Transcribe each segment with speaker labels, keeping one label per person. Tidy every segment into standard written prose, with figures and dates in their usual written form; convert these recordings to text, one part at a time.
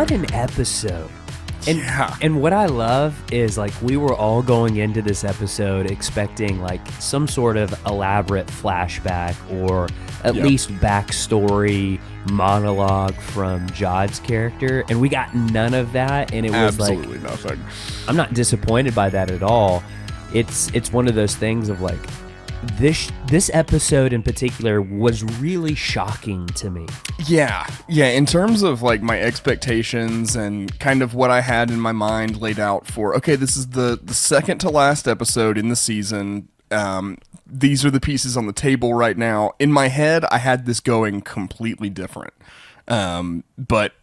Speaker 1: What an episode. And what I love is, like, we were all going into this episode expecting, like, some sort of elaborate flashback or at least backstory monologue from Jod's character, and we got none of that, and it was
Speaker 2: absolutely nothing.
Speaker 1: I'm not disappointed by that at all. It's one of those things of, like, this episode in particular was really shocking to me.
Speaker 2: Yeah, in terms of, like, my expectations and kind of what I had in my mind laid out for, okay, this is the second to last episode in the season. These are the pieces on the table right now. In my head, I had this going completely different. But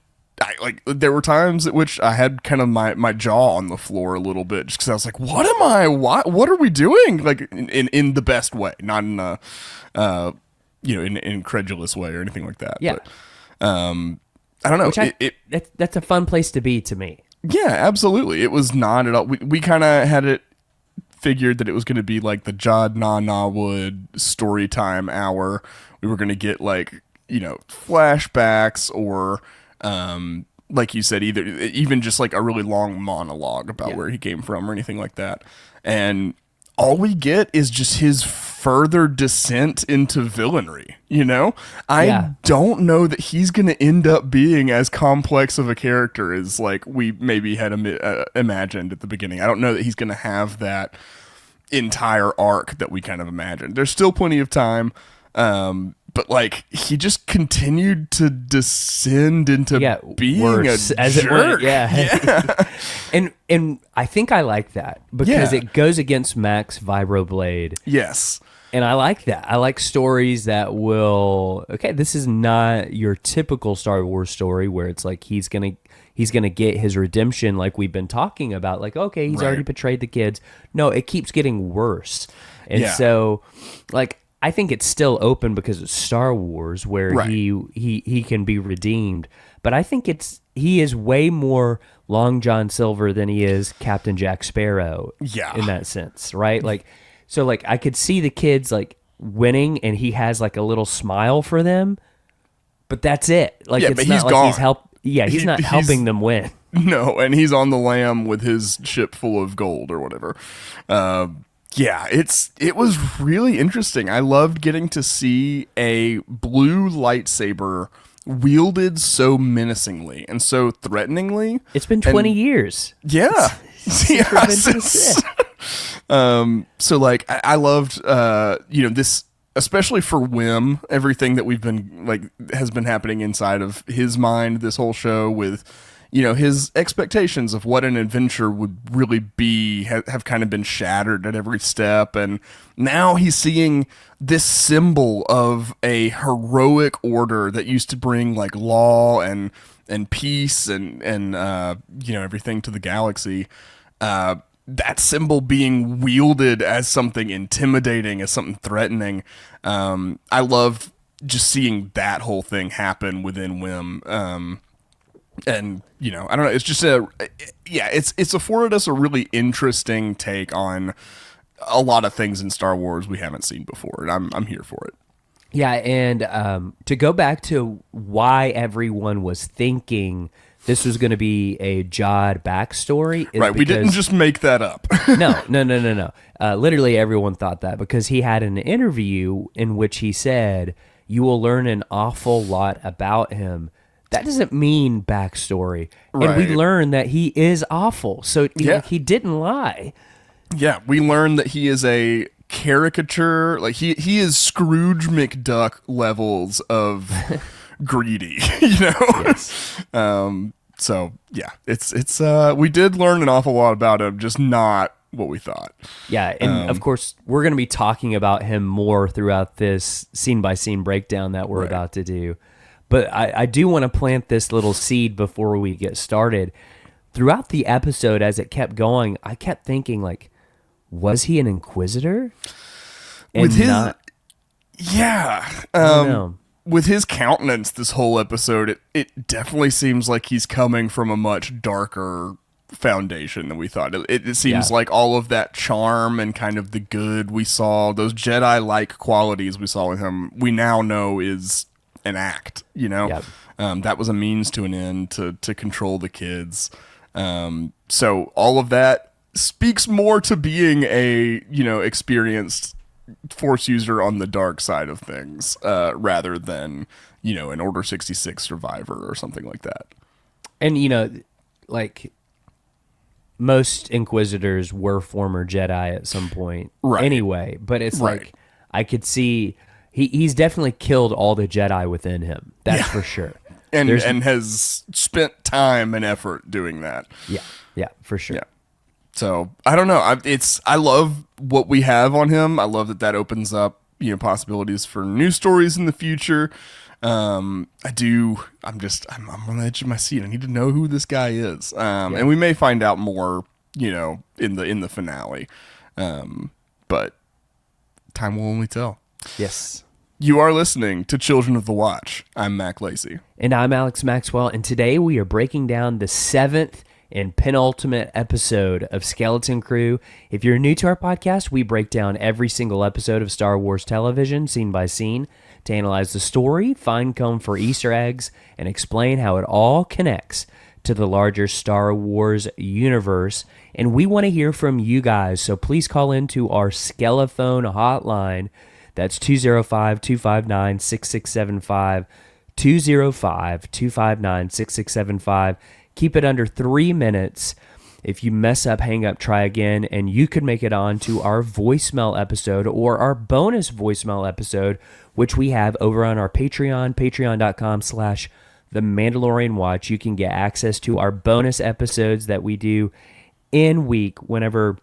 Speaker 2: there were times at which I had kind of my jaw on the floor a little bit, just because I was like, what are we doing? Like, in the best way, not in a, in an incredulous way or anything like that.
Speaker 1: Yeah.
Speaker 2: But, I don't know.
Speaker 1: That's a fun place to be to me.
Speaker 2: Yeah, absolutely. It was not at all. We kind of had it figured that it was going to be like the Jod Wood story time hour. We were going to get, like, flashbacks or, like you said, even just like a really long monologue about where he came from or anything like that. And all we get is just his further descent into villainry. I don't know that he's going to end up being as complex of a character as, like, we maybe had imagined at the beginning. I don't know that he's going to have that entire arc that we kind of imagined. There's still plenty of time. But, like, he just continued to descend into being
Speaker 1: worse
Speaker 2: a
Speaker 1: as
Speaker 2: jerk.
Speaker 1: It went. Yeah. and I think I like that because it goes against Mac's vibroblade.
Speaker 2: Yes.
Speaker 1: And I like that. I like stories that will, this is not your typical Star Wars story where it's like he's gonna get his redemption, like we've been talking about. Like, okay, he's already betrayed the kids. No, it keeps getting worse. And so, like, I think it's still open because it's Star Wars where he can be redeemed. But I think he is way more Long John Silver than he is Captain Jack Sparrow in that sense, right? Like, so, like, I could see the kids, like, winning and he has, like, a little smile for them, but that's it. Like, it's
Speaker 2: but
Speaker 1: not
Speaker 2: he's
Speaker 1: like
Speaker 2: gone.
Speaker 1: he's not helping them win.
Speaker 2: No, and he's on the lam with his ship full of gold or whatever. It was really interesting. I loved getting to see a blue lightsaber wielded so menacingly and so threateningly.
Speaker 1: It's been 20 years.
Speaker 2: Yeah. So, like, I loved, this, especially for Wim, everything that we've been, like, has been happening inside of his mind this whole show with, his expectations of what an adventure would really be have kind of been shattered at every step. And now he's seeing this symbol of a heroic order that used to bring, like, law and peace and everything to the galaxy. That symbol being wielded as something intimidating, as something threatening. I loved just seeing that whole thing happen within Wim. And, I don't know, it's just it's afforded us a really interesting take on a lot of things in Star Wars we haven't seen before, and I'm here for it.
Speaker 1: Yeah, and to go back to why everyone was thinking this was going to be a Jod backstory.
Speaker 2: Right, we didn't just make that up.
Speaker 1: No. Literally everyone thought that because he had an interview in which he said, you will learn an awful lot about him. That doesn't mean backstory. Right. And we learn that he is awful. So he didn't lie.
Speaker 2: Yeah, we learn that he is a caricature. Like, he is Scrooge McDuck levels of greedy, Yes. So yeah, it's we did learn an awful lot about him, just not what we thought.
Speaker 1: Yeah, and of course we're going to be talking about him more throughout this scene by scene breakdown that we're about to do. But I do want to plant this little seed before we get started. Throughout the episode, as it kept going, I kept thinking, like, was he an Inquisitor? And
Speaker 2: with his,
Speaker 1: I don't know.
Speaker 2: With his countenance this whole episode, it definitely seems like he's coming from a much darker foundation than we thought. It seems like all of that charm and kind of the good we saw, those Jedi-like qualities we saw in him, we now know is an act, That was a means to an end to control the kids. So all of that speaks more to being a, experienced Force user on the dark side of things, rather than, an Order 66 survivor or something like that.
Speaker 1: And, like, most Inquisitors were former Jedi at some point anyway, but it's like, I could see he's definitely killed all the Jedi within him. That's for sure.
Speaker 2: And has spent time and effort doing that.
Speaker 1: Yeah, for sure.
Speaker 2: Yeah. So I don't know. I love what we have on him. I love that opens up, possibilities for new stories in the future. I'm on the edge of my seat. I need to know who this guy is. And we may find out more, in the finale. But time will only tell.
Speaker 1: Yes.
Speaker 2: You are listening to Children of the Watch. I'm Mac Lacey.
Speaker 1: And I'm Alex Maxwell. And today we are breaking down the 7th and penultimate episode of Skeleton Crew. If you're new to our podcast, we break down every single episode of Star Wars television, scene by scene, to analyze the story, find comb for Easter eggs, and explain how it all connects to the larger Star Wars universe. And we want to hear from you guys, so please call into our Skelephone hotline. That's 205-259-6675, 205-259-6675. Keep it under 3 minutes. If you mess up, hang up, try again, and you could make it on to our voicemail episode or our bonus voicemail episode, which we have over on our Patreon, patreon.com/The Mandalorian Watch. You can get access to our bonus episodes that we do in week whenever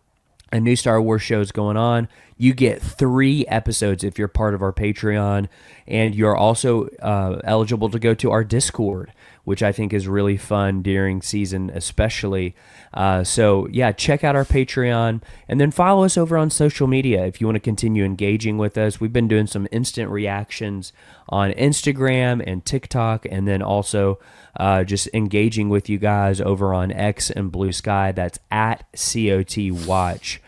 Speaker 1: a new Star Wars show is going on. You get 3 episodes if you're part of our Patreon, and you're also eligible to go to our Discord, which I think is really fun during season especially. So yeah, check out our Patreon, and then follow us over on social media if you want to continue engaging with us. We've been doing some instant reactions on Instagram and TikTok, and then also just engaging with you guys over on X and Blue Sky. That's at COT Watch.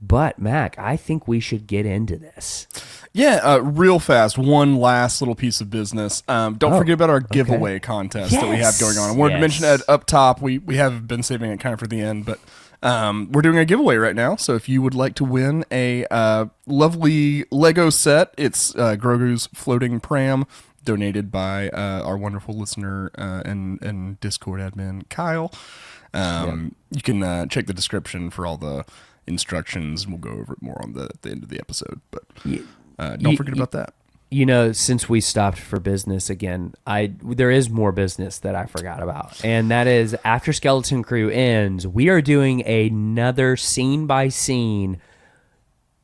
Speaker 1: But Mac, I think we should get into this.
Speaker 2: Yeah, real fast. One last little piece of business. Don't forget about our giveaway contest that we have going on. I wanted to mention it up top. We have been saving it kind of for the end, but we're doing a giveaway right now. So if you would like to win a lovely Lego set, it's Grogu's floating pram, donated by our wonderful listener and Discord admin Kyle. You can check the description for all the instructions. We'll go over it more on at the end of the episode, but don't forget about that.
Speaker 1: Since we stopped for business again, there is more business that I forgot about, and that is after Skeleton Crew ends, we are doing another scene by scene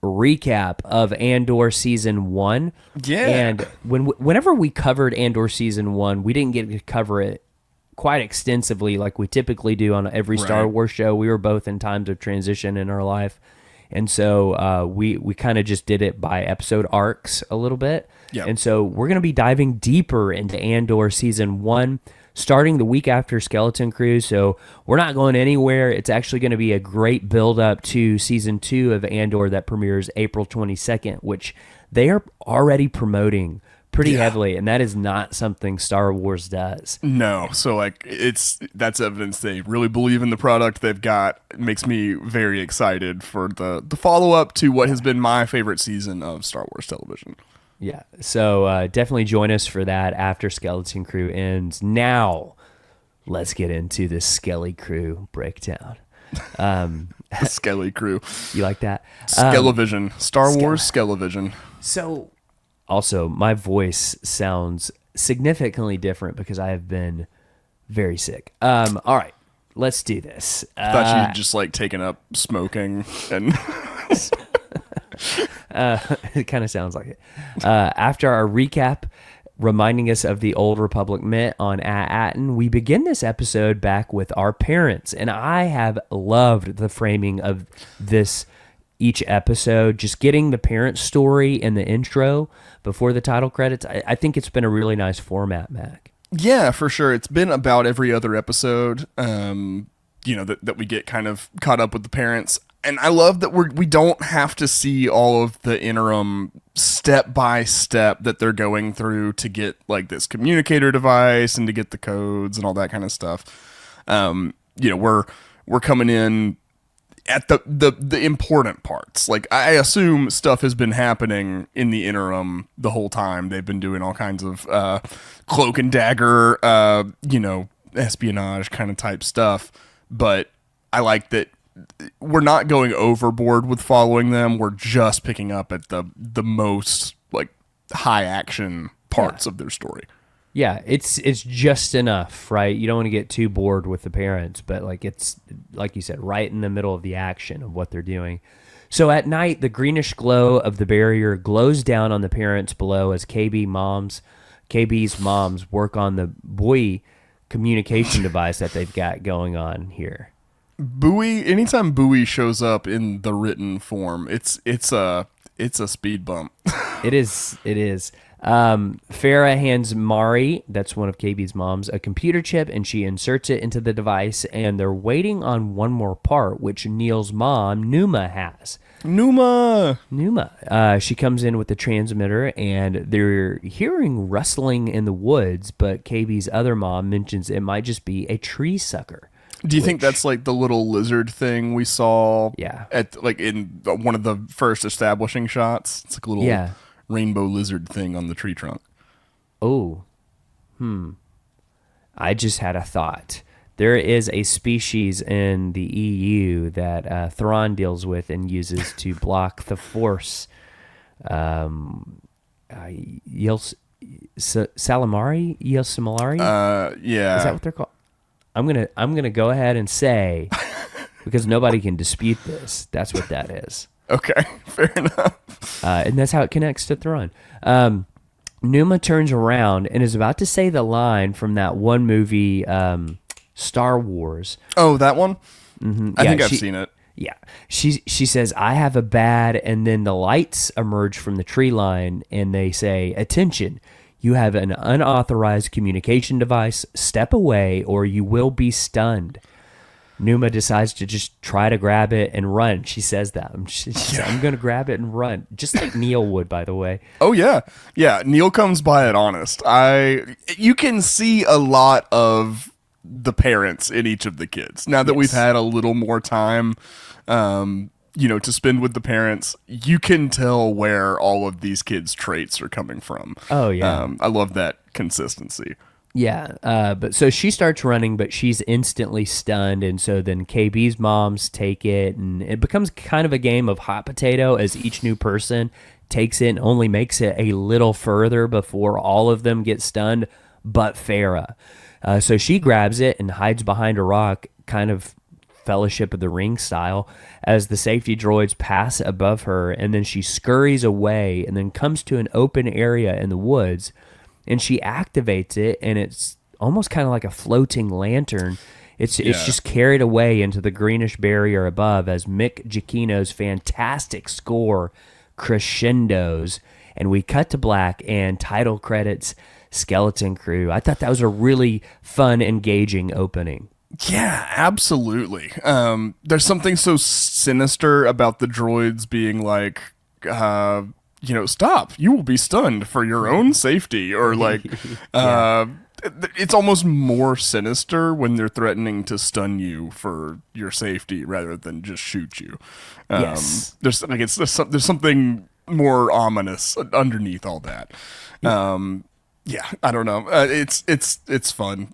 Speaker 1: recap of Andor season 1.
Speaker 2: Yeah,
Speaker 1: and whenever we covered Andor season 1, we didn't get to cover it quite extensively like we typically do on every Star Wars show. We were both in times of transition in our life, and so we kind of just did it by episode arcs a little bit. And so we're going to be diving deeper into Andor season 1 starting the week after Skeleton Crew, so we're not going anywhere. It's actually going to be a great build up to season 2 of Andor that premieres April 22nd, which they are already promoting pretty heavily, and that is not something Star Wars does.
Speaker 2: No, so that's evidence they really believe in the product they've got. It makes me very excited for the follow-up to what has been my favorite season of Star Wars television.
Speaker 1: Yeah, so definitely join us for that after Skeleton Crew ends. Now, let's get into the Skelly Crew breakdown.
Speaker 2: The Skelly Crew.
Speaker 1: You like that?
Speaker 2: Skelevision. Star Wars Skelevision.
Speaker 1: So... Also, my voice sounds significantly different because I have been very sick. All right, let's do this.
Speaker 2: I thought you'd just taken up smoking and...
Speaker 1: It kind of sounds like it. After our recap, reminding us of the Old Republic Mint on At Attin, we begin this episode back with our parents, and I have loved the framing of each episode, just getting the parent story in the intro before the title credits. I think it's been a really nice format, Mac.
Speaker 2: Yeah, for sure. It's been about every other episode, that we get kind of caught up with the parents. And I love that we don't have to see all of the interim step by step that they're going through to get like this communicator device and to get the codes and all that kind of stuff. We're coming in at the important parts. Like, I assume stuff has been happening in the interim the whole time. They've been doing all kinds of cloak and dagger, espionage kind of type stuff. But I like that we're not going overboard with following them. We're just picking up at the most like high action parts of their story.
Speaker 1: Yeah, it's just enough, right? You don't want to get too bored with the parents, but like it's like you said, right in the middle of the action of what they're doing. So at night, the greenish glow of the barrier glows down on the parents below as KB's moms work on the buoy communication device that they've got going on here.
Speaker 2: Buoy. Anytime buoy shows up in the written form, it's a speed bump.
Speaker 1: It is. Farah hands Mari, that's one of KB's moms, a computer chip, and she inserts it into the device, and they're waiting on one more part, which Neil's mom, Numa, has. Numa. She comes in with the transmitter, and they're hearing rustling in the woods, but KB's other mom mentions it might just be a tree sucker.
Speaker 2: Do you think that's like the little lizard thing we saw?
Speaker 1: Yeah.
Speaker 2: At like in one of the first establishing shots? It's like a little rainbow lizard thing on the tree trunk.
Speaker 1: Oh. I just had a thought. There is a species in the EU that Thrawn deals with and uses to block the Force. Salamari? Yelsamari?
Speaker 2: Yeah.
Speaker 1: Is that what they're called? I'm gonna go ahead and say, because nobody can dispute this, that's what that is.
Speaker 2: Okay, fair enough.
Speaker 1: And that's how it connects to Thrawn. Numa turns around and is about to say the line from that one movie, Star Wars.
Speaker 2: Oh, that one? Mm-hmm. I think I've seen it.
Speaker 1: Yeah. She says, I have a bad, and then the lights emerge from the tree line, and they say, attention, you have an unauthorized communication device. Step away or you will be stunned. Numa decides to just try to grab it and run. She says that. I'm going to grab it and run. Just like Neil would, by the way.
Speaker 2: Oh, yeah. Yeah, Neil comes by it honest. You can see a lot of the parents in each of the kids. Now that we've had a little more time to spend with the parents, you can tell where all of these kids' traits are coming from.
Speaker 1: Oh, yeah.
Speaker 2: I love that consistency.
Speaker 1: Yeah, but so she starts running, but she's instantly stunned, and so then KB's moms take it, and it becomes kind of a game of hot potato as each new person takes it and only makes it a little further before all of them get stunned, but Farah. So she grabs it and hides behind a rock, kind of Fellowship of the Ring style, as the safety droids pass above her, and then she scurries away and then comes to an open area in the woods, and she activates it, and it's almost kind of like a floating lantern. It's just carried away into the greenish barrier above as Mick Giacchino's fantastic score crescendos, and we cut to black and title credits, Skeleton Crew. I thought that was a really fun, engaging opening.
Speaker 2: Yeah, absolutely. There's something so sinister about the droids being like, stop, you will be stunned for your own safety, or like, it's almost more sinister when they're threatening to stun you for your safety rather than just shoot you.
Speaker 1: Yes.
Speaker 2: There's something more ominous underneath all that. I don't know. It's fun.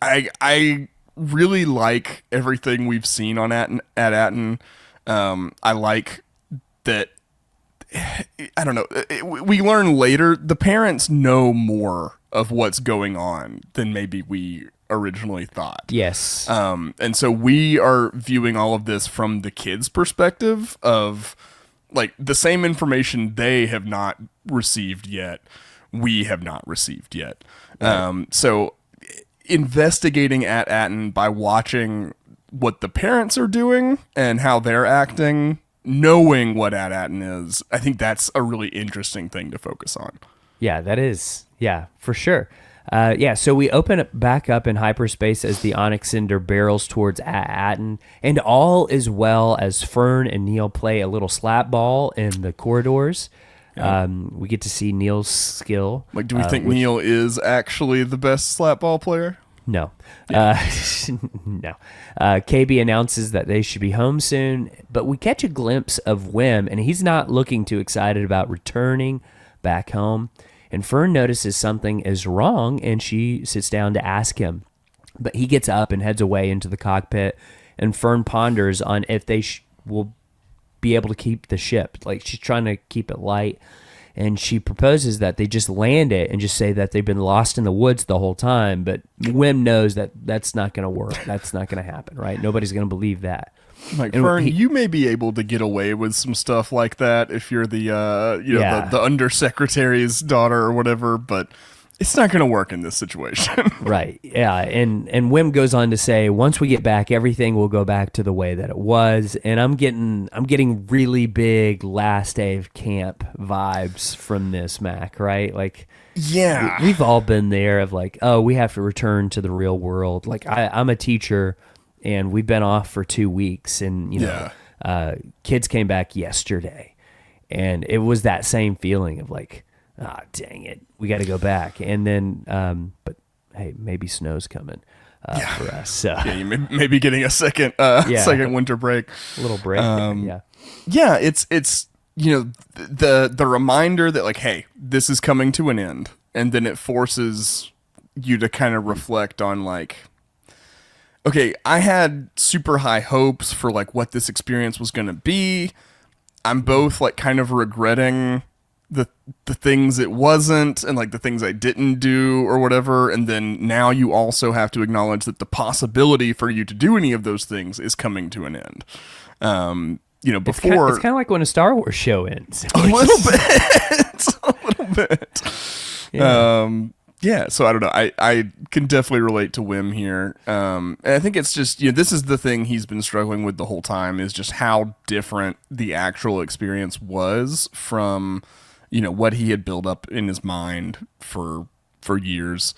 Speaker 2: I really like everything we've seen on At Attin. I like that. I don't know. We learn later the parents know more of what's going on than maybe we originally thought.
Speaker 1: Yes.
Speaker 2: And so we are viewing all of this from the kids' perspective of like the same information they have not received yet. We have not received yet. Right. So investigating At Attin by watching what the parents are doing and how they're acting, knowing what At Attin is, I think that's a really interesting thing to focus on.
Speaker 1: Yeah, that is. Yeah, for sure. So we open it back up in hyperspace as the Onyx Cinder barrels towards At Attin, and all is well as Fern and Neil play a little slap ball in the corridors. We get to see Neil's skill.
Speaker 2: Like, do we think Neil is actually the best slap ball player?
Speaker 1: No. No. KB announces that they should be home soon, but we catch a glimpse of Wim, and he's not looking too excited about returning back home. And Fern notices something is wrong, and she sits down to ask him. But he gets up and heads away into the cockpit, and Fern ponders on if they will be able to keep the ship. Like, she's trying to keep it light, and she proposes that they just land it and just say that they've been lost in the woods the whole time. But Wim knows that that's not going to work. That's not going to happen, right? Nobody's going to believe that.
Speaker 2: Like, Fern, you may be able to get away with some stuff like that if you're the the undersecretary's daughter or whatever, but it's not going to work in this situation.
Speaker 1: Right. Yeah. And Wim goes on to say, once we get back, everything will go back to the way that it was. And I'm getting really big last day of camp vibes from this, Mac, right? Like,
Speaker 2: yeah,
Speaker 1: we've all been there of like, oh, we have to return to the real world. Like, I'm a teacher, and we've been off for 2 weeks, and kids came back yesterday, and it was that same feeling of like, dang it, we got to go back. And then, but hey, maybe snow's coming for us. So
Speaker 2: yeah, you may be getting a second winter break,
Speaker 1: a little break.
Speaker 2: Yeah, it's the reminder that like, hey, this is coming to an end, and then it forces you to kind of reflect on like, okay, I had super high hopes for like what this experience was going to be. I'm both like kind of regretting the things it wasn't, and like the things I didn't do or whatever. And then now you also have to acknowledge that the possibility for you to do any of those things is coming to an end. Before
Speaker 1: it's kind of like when a Star Wars show ends.
Speaker 2: A little bit. Yeah. So I don't know. I can definitely relate to Wim here. And I think it's just, this is the thing he's been struggling with the whole time, is just how different the actual experience was from, what he had built up in his mind for years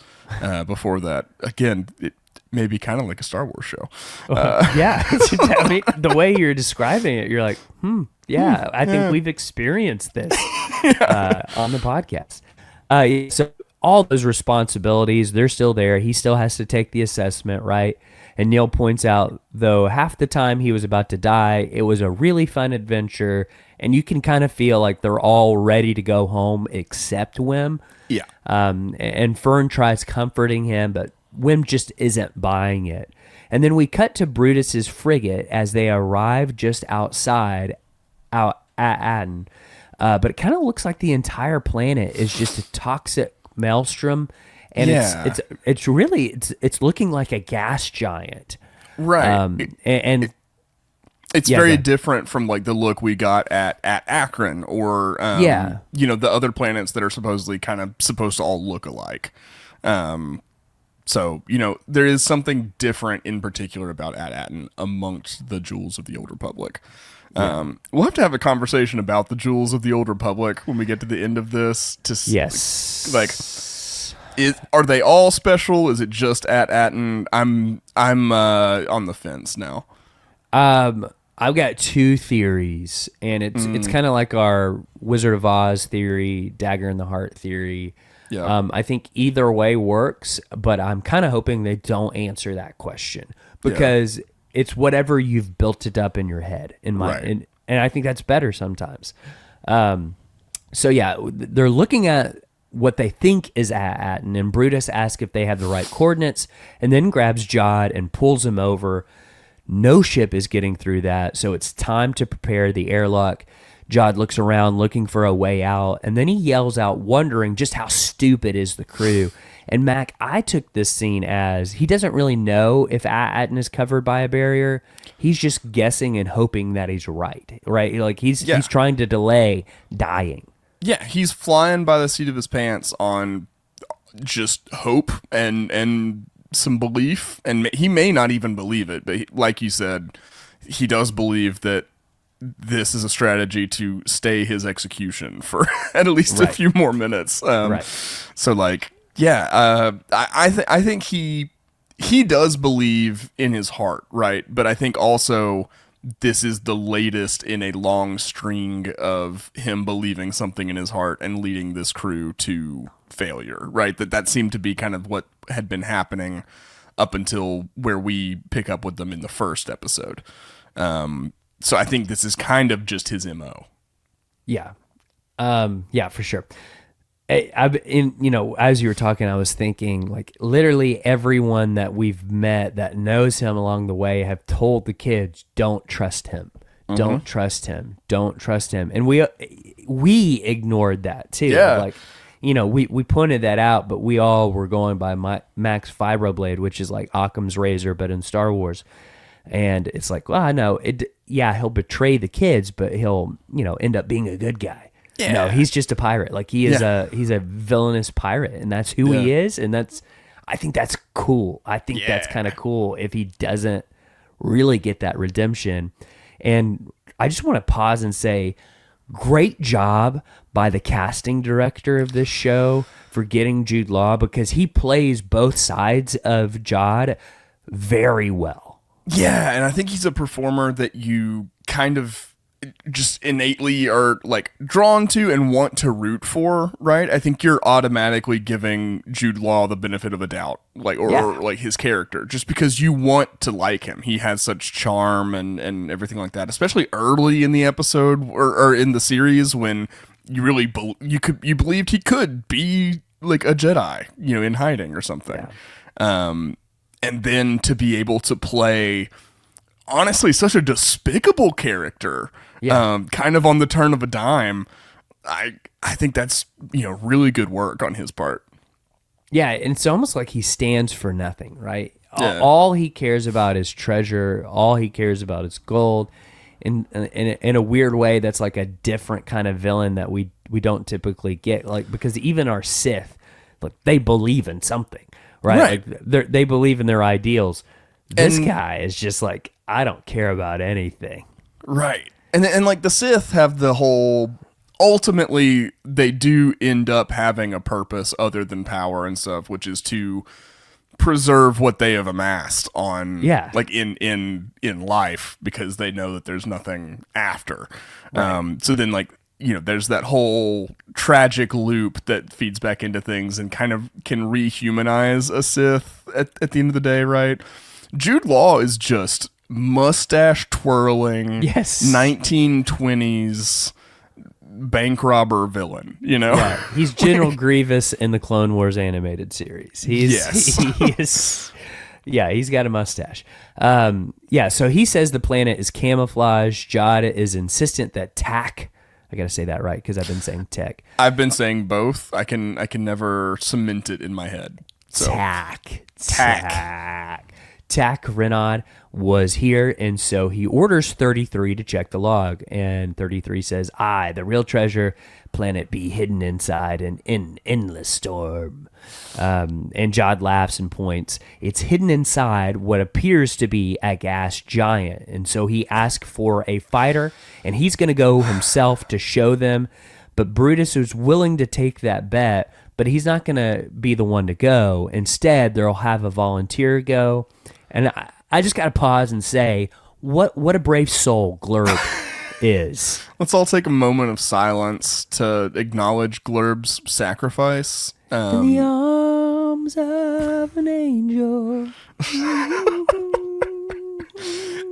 Speaker 2: before that. Again, it may be kind of like a Star Wars show.
Speaker 1: Yeah. I mean, the way you're describing it, you're like, I think we've experienced this on the podcast. So all those responsibilities, they're still there. He still has to take the assessment, right? And Neil points out, though, half the time he was about to die, it was a really fun adventure, and you can kind of feel like they're all ready to go home except Wim.
Speaker 2: Yeah.
Speaker 1: And Fern tries comforting him, but Wim just isn't buying it. And then we cut to Brutus's frigate as they arrive just out at Aton. But it kind of looks like the entire planet is just a toxic maelstrom, and it's really looking like a gas giant,
Speaker 2: right? It's very different from like the look we got at Akron or the other planets that are supposed to all look alike. So there is something different in particular about At Attin amongst the jewels of the Old Republic. We'll have to have a conversation about the jewels of the Old Republic when we get to the end of this. Are they all special? Is it just At Attin? I'm on the fence now.
Speaker 1: I've got two theories, and it's kind of like our Wizard of Oz theory, Dagger in the Heart theory.
Speaker 2: Yeah.
Speaker 1: I think either way works, but I'm kind of hoping they don't answer that question, because it's whatever you've built it up in your head, and I think that's better sometimes. They're looking at what they think is At Attin, and Brutus asks if they have the right coordinates, and then grabs Jod and pulls him over. No ship is getting through that, so it's time to prepare the airlock. Jod looks around looking for a way out, and then he yells out, wondering just how stupid is the crew. And Mac, I took this scene as he doesn't really know if At Attin is covered by a barrier. He's just guessing and hoping that he's right? Like he's trying to delay dying. Yeah,
Speaker 2: he's flying by the seat of his pants on just hope and some belief, and he may not even believe it, but like you said, he does believe that this is a strategy to stay his execution for at least a few more minutes. So like, Yeah, I think he does believe in his heart, right? But I think also this is the latest in a long string of him believing something in his heart and leading this crew to failure, right? That seemed to be kind of what had been happening up until where we pick up with them in the first episode. So I think this is kind of just his MO.
Speaker 1: Yeah. Yeah, for sure. As you were talking, I was thinking, like, literally everyone that we've met that knows him along the way have told the kids, don't trust him. Don't trust him. Don't trust him. And we ignored that too.
Speaker 2: Yeah.
Speaker 1: Like, we pointed that out, but we all were going by Max Fibroblade, which is like Occam's razor, but in Star Wars. And it's like, well, I know he'll betray the kids, but he'll, end up being a good guy. Yeah. No, he's just a pirate. Like he's a villainous pirate, and that's who he is. And I think that's cool. I think that's kind of cool if he doesn't really get that redemption. And I just want to pause and say, great job by the casting director of this show for getting Jude Law, because he plays both sides of Jod very well.
Speaker 2: Yeah, and I think he's a performer that you kind of just innately are like drawn to and want to root for, right? I think you're automatically giving Jude Law the benefit of a doubt, like or like his character, just because you want to like him. He has such charm and everything like that, especially early in the episode or in the series when you really you believed he could be like a Jedi, in hiding or something. Yeah. And then to be able to play, honestly, such a despicable character, kind of on the turn of a dime, I think that's, really good work on his part.
Speaker 1: Yeah, and it's almost like he stands for nothing, right?
Speaker 2: Yeah.
Speaker 1: All he cares about is treasure. All he cares about is gold. In a weird way, that's like a different kind of villain that we don't typically get. Like, because even our Sith, like, they believe in something, right? Like they believe in their ideals. This guy is just like, I don't care about anything.
Speaker 2: Right. And like the Sith have the whole, ultimately they do end up having a purpose other than power and stuff, which is to preserve what they have amassed on, like in life, because they know that there's nothing after. Right. So then, like, there's that whole tragic loop that feeds back into things and kind of can rehumanize a Sith at the end of the day, right? Jude Law is just mustache twirling, 1920s bank robber villain,
Speaker 1: Yeah, he's General Grievous in the Clone Wars animated series. He is. Yeah, he's got a mustache. So he says the planet is camouflage. Jod is insistent that TAC, I gotta say that right because I've been saying tech.
Speaker 2: I've been saying both. I can never cement it in my head. So.
Speaker 1: TAC Renaud was here, and so he orders 33 to check the log, and 33 says, the real treasure, planet be hidden inside an endless storm. And Jod laughs and points. It's hidden inside what appears to be a gas giant, and so he asks for a fighter, and he's going to go himself to show them, but Brutus is willing to take that bet, but he's not going to be the one to go. Instead, they'll have a volunteer go. And I just got to pause and say, what a brave soul Glurb is.
Speaker 2: Let's all take a moment of silence to acknowledge Glurb's sacrifice.
Speaker 1: In the arms of an angel.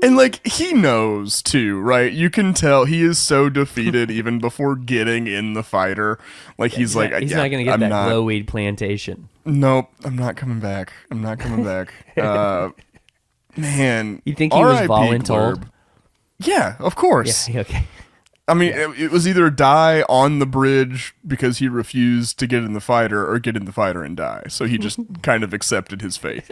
Speaker 2: And, like, he knows, too, right? You can tell he is so defeated even before getting in the fighter. Like, he's not
Speaker 1: going to get that glowweed plantation.
Speaker 2: Nope, I'm not coming back. Man.
Speaker 1: You think he was voluntold?
Speaker 2: Yeah, of course.
Speaker 1: Yeah, okay.
Speaker 2: I mean, it was either die on the bridge because he refused to get in the fighter or get in the fighter and die. So he just kind of accepted his fate.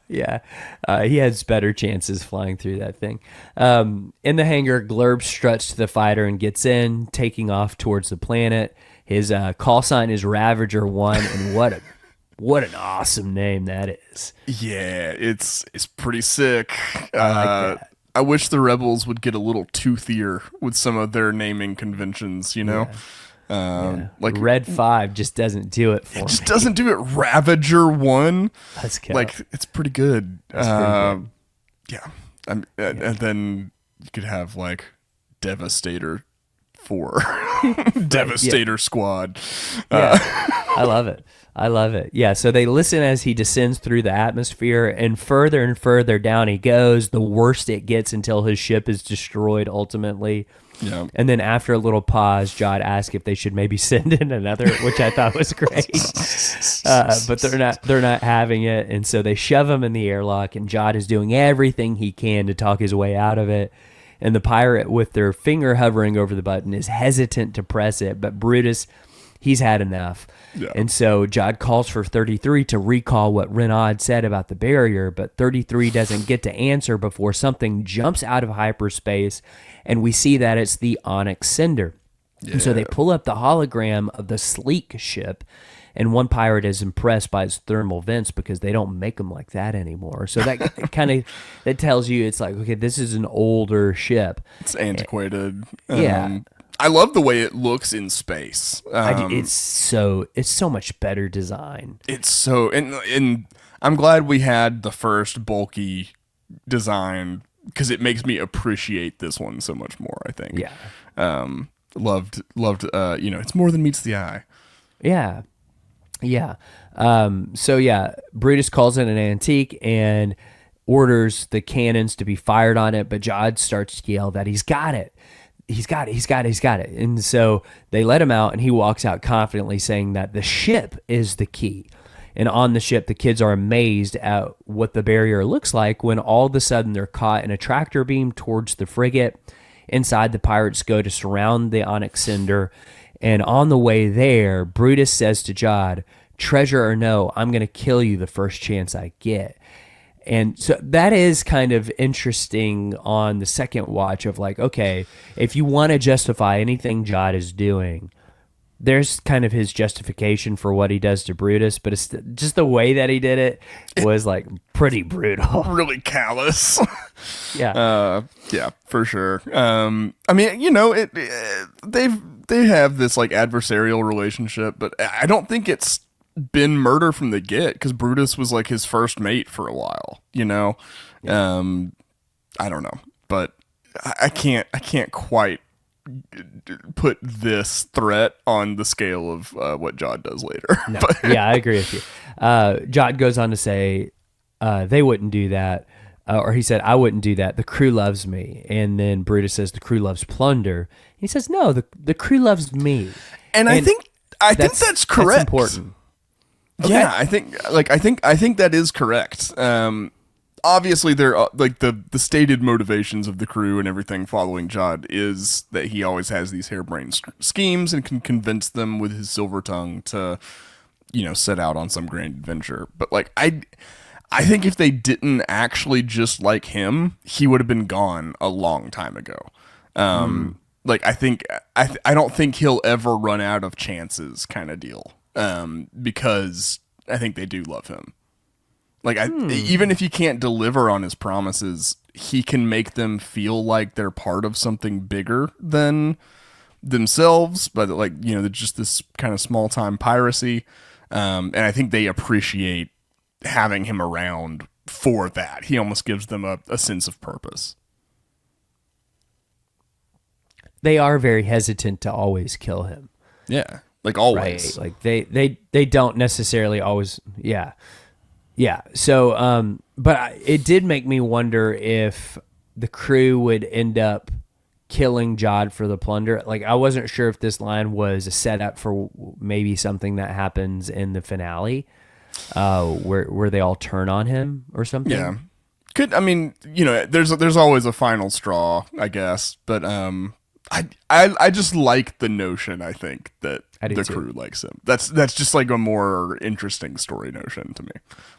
Speaker 1: He has better chances flying through that thing. In the hangar, Glurb struts to the fighter and gets in, taking off towards the planet. His call sign is Ravager 1, and what an awesome name that is.
Speaker 2: Yeah, it's pretty sick.
Speaker 1: I like that.
Speaker 2: I wish the Rebels would get a little toothier with some of their naming conventions, Like
Speaker 1: Red 5 just doesn't do it for me.
Speaker 2: just doesn't do it. Ravager 1,
Speaker 1: Let's go.
Speaker 2: like it's pretty good.
Speaker 1: That's pretty good.
Speaker 2: Yeah, and then you could have like Devastator 4, Devastator Squad.
Speaker 1: I love it. I love it. Yeah, so they listen as he descends through the atmosphere, and further down he goes, the worse it gets until his ship is destroyed ultimately.
Speaker 2: Yeah.
Speaker 1: And then after a little pause, Jod asked if they should maybe send in another, which I thought was great. But they're not having it, and so they shove him in the airlock, and Jod is doing everything he can to talk his way out of it. And the pirate, with their finger hovering over the button, is hesitant to press it, but Brutus, he's had enough.
Speaker 2: Yeah.
Speaker 1: And so Jod calls for 33 to recall what Renaud said about the barrier, but 33 doesn't get to answer before something jumps out of hyperspace, and we see that it's the Onyx Cinder. Yeah. And so they pull up the hologram of the sleek ship, and one pirate is impressed by his thermal vents because they don't make them like that anymore. So that that tells you it's like, okay, this is an older ship.
Speaker 2: It's antiquated.
Speaker 1: Yeah.
Speaker 2: I love the way it looks in space.
Speaker 1: It's so much better design.
Speaker 2: It's so, and I'm glad we had the first bulky design because it makes me appreciate this one so much more, I think.
Speaker 1: Yeah.
Speaker 2: Loved, it's more than meets the eye.
Speaker 1: Yeah. Yeah. So Brutus calls it an antique and orders the cannons to be fired on it, but Jod starts to yell that he's got it. He's got it. And so they let him out, and he walks out confidently saying that the ship is the key. And on the ship, the kids are amazed at what the barrier looks like when all of a sudden they're caught in a tractor beam towards the frigate. Inside, the pirates go to surround the Onyx Cinder. And on the way there, Brutus says to Jod, treasure or no, I'm going to kill you the first chance I get. And so that is kind of interesting on the second watch of like, okay, if you want to justify anything Jod is doing, there's kind of his justification for what he does to Brutus, but it's just the way that he did it was like pretty brutal.
Speaker 2: Really callous.
Speaker 1: Yeah.
Speaker 2: Yeah, for sure. I mean, they have this like adversarial relationship, but I don't think it's been murder from the get because Brutus was like his first mate for a while, Yeah. I don't know, but I can't quite put this threat on the scale of what Jod does later.
Speaker 1: No. Yeah, I agree with you. Jod goes on to say they wouldn't do that, or he said, I wouldn't do that. The crew loves me. And then Brutus says the crew loves plunder. He says, no, the crew loves me.
Speaker 2: And I think that's correct.
Speaker 1: That's important. Okay.
Speaker 2: Yeah, I think that is correct. Obviously, there are like the stated motivations of the crew and everything following Jod is that he always has these harebrained schemes and can convince them with his silver tongue to, set out on some grand adventure. But like I think if they didn't actually just like him, he would have been gone a long time ago. Like I don't think he'll ever run out of chances, kind of deal. Because I think they do love him. Like, even if he can't deliver on his promises, he can make them feel like they're part of something bigger than themselves. But like, just this kind of small time piracy. And I think they appreciate having him around for that. He almost gives them a sense of purpose.
Speaker 1: They are very hesitant to always kill him.
Speaker 2: Yeah. Like always.
Speaker 1: Right? Like they don't necessarily always. Yeah. Yeah. So, but it did make me wonder if the crew would end up killing Jod for the plunder. Like, I wasn't sure if this line was a setup for maybe something that happens in the finale, where they all turn on him or something.
Speaker 2: Yeah. I mean, there's always a final straw, I guess, but I just like the notion. I think that the crew likes him. That's just like a more interesting story notion to me.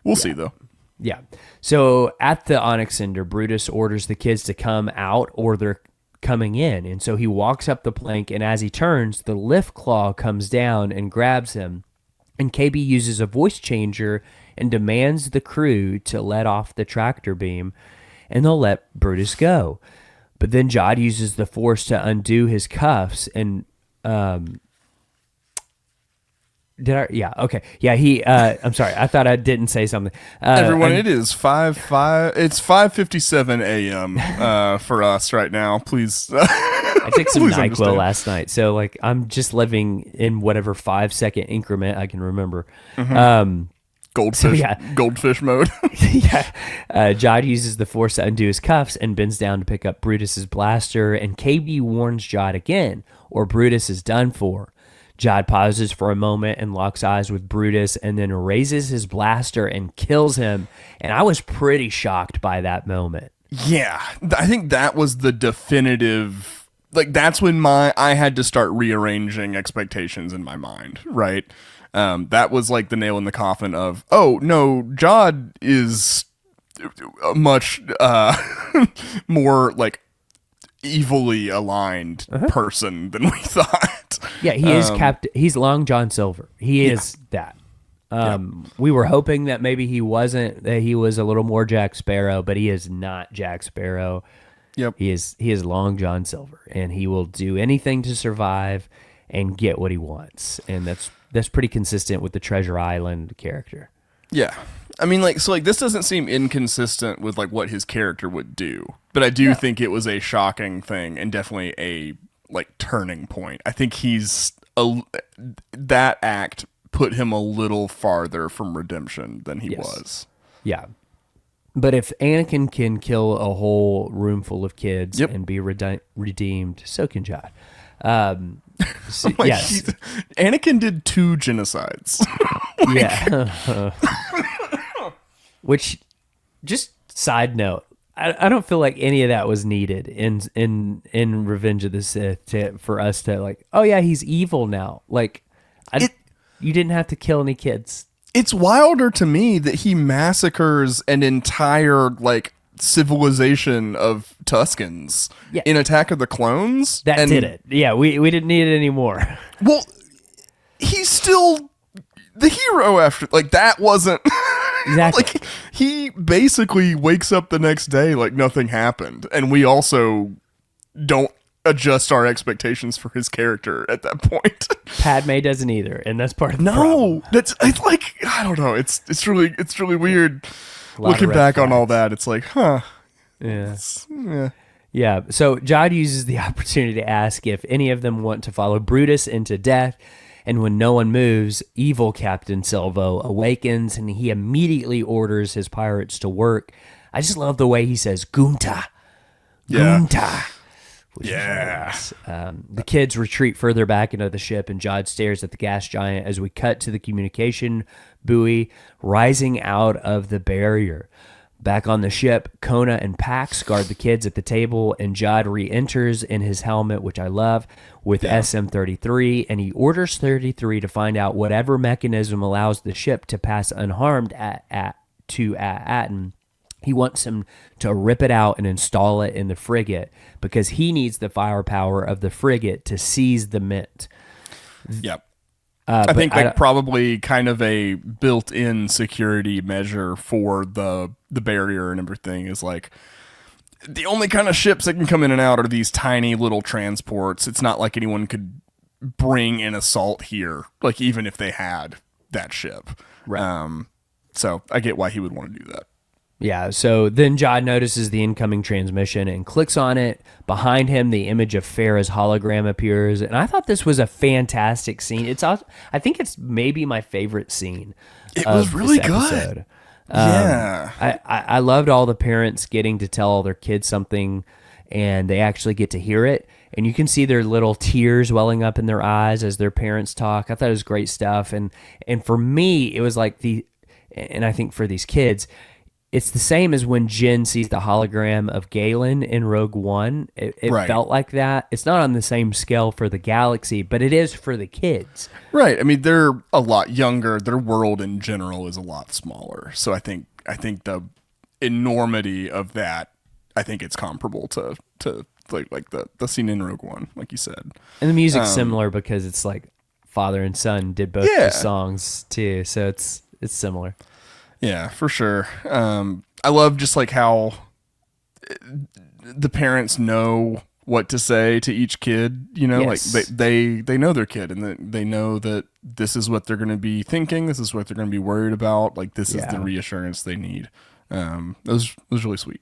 Speaker 2: We'll see though.
Speaker 1: Yeah. So at the Onyx Cinder, Brutus orders the kids to come out or they're coming in. And so he walks up the plank, and as he turns, the lift claw comes down and grabs him. And KB uses a voice changer and demands the crew to let off the tractor beam, and they'll let Brutus go. But then Jod uses the force to undo his cuffs, and Did I? Yeah. Okay. Yeah. He. I'm sorry. I thought I didn't say something.
Speaker 2: Everyone, it is 5:05. It's 5:57 a.m. For us right now. Please.
Speaker 1: I took some
Speaker 2: please
Speaker 1: NyQuil
Speaker 2: understand.
Speaker 1: last night, so like I'm just living in whatever 5-second increment I can remember.
Speaker 2: Goldfish.
Speaker 1: yeah.
Speaker 2: Goldfish mode.
Speaker 1: Yeah. Jod uses the Force to undo his cuffs and bends down to pick up Brutus's blaster, and KB warns Jod again, or Brutus is done for. Jod pauses for a moment and locks eyes with Brutus and then raises his blaster and kills him. And I was pretty shocked by that moment.
Speaker 2: Yeah, I think that was the definitive. Like that's when I had to start rearranging expectations in my mind. Right, that was like the nail in the coffin of oh no, Jod is a much more like evilly aligned person than we thought.
Speaker 1: Yeah, he is He's Long John Silver. He is that. We were hoping that maybe he wasn't, that he was a little more Jack Sparrow, but he is not Jack Sparrow.
Speaker 2: Yep.
Speaker 1: He is Long John Silver, and he will do anything to survive and get what he wants. And that's pretty consistent with the Treasure Island character.
Speaker 2: Yeah. I mean, like, so, like, this doesn't seem inconsistent with, like, what his character would do. But I do think it was a shocking thing and definitely a, like, turning point. I think that act put him a little farther from redemption than he was.
Speaker 1: Yeah. But if Anakin can kill a whole room full of kids and be redeemed, so can Jod. Yes.
Speaker 2: Anakin did 2 genocides.
Speaker 1: Yeah. Which, just side note, I don't feel like any of that was needed in Revenge of the Sith for us to like, oh yeah, he's evil now. Like, you didn't have to kill any kids.
Speaker 2: It's wilder to me that he massacres an entire like civilization of Tuskens in Attack of the Clones.
Speaker 1: That did it. Yeah, we didn't need it anymore.
Speaker 2: Well, he's still the hero after like that wasn't
Speaker 1: exactly
Speaker 2: like he basically wakes up the next day like nothing happened, and we also don't adjust our expectations for his character at that point.
Speaker 1: Padme doesn't either, and that's part of the problem.
Speaker 2: It's like I don't know. It's really weird looking back on all that. It's like, huh?
Speaker 1: Yeah. Yeah. So Jod uses the opportunity to ask if any of them want to follow Brutus into death. And when no one moves, evil Captain Silvo awakens and he immediately orders his pirates to work. I just love the way he says, Gunta. Gunta. Nice. The kids retreat further back into the ship, and Jod stares at the gas giant as we cut to the communication buoy rising out of the barrier. Back on the ship, Kona and Pax guard the kids at the table, and Jod re-enters in his helmet, which I love, with SM-33, and he orders 33 to find out whatever mechanism allows the ship to pass unharmed to At Attin. He wants him to rip it out and install it in the frigate because he needs the firepower of the frigate to seize the mint.
Speaker 2: Yep. I think like probably kind of a built-in security measure for the barrier and everything is like the only kind of ships that can come in and out are these tiny little transports. It's not like anyone could bring an assault here, like even if they had that ship.
Speaker 1: Right.
Speaker 2: So I get why he would want to do that.
Speaker 1: Yeah, so then Jod notices the incoming transmission and clicks on it. Behind him, the image of Farah's hologram appears, and I thought this was a fantastic scene. I think it's maybe my favorite scene.
Speaker 2: It was really good. Yeah.
Speaker 1: I loved all the parents getting to tell all their kids something, and they actually get to hear it, and you can see their little tears welling up in their eyes as their parents talk. I thought it was great stuff, and for me, it was like and I think for these kids, it's the same as when Jin sees the hologram of Galen in Rogue One. It felt like that. It's not on the same scale for the galaxy, but it is for the kids.
Speaker 2: Right. I mean, they're a lot younger. Their world in general is a lot smaller. So I think the enormity of that, I think it's comparable to like the scene in Rogue One, like you said.
Speaker 1: And the music's similar because it's like father and son did both the songs too. So it's similar.
Speaker 2: Yeah, for sure. I love just like how the parents know what to say to each kid, you know,
Speaker 1: Yes.
Speaker 2: like they know their kid, and they know that this is what they're going to be thinking. This is what they're going to be worried about. Like, this is the reassurance they need. That was really sweet.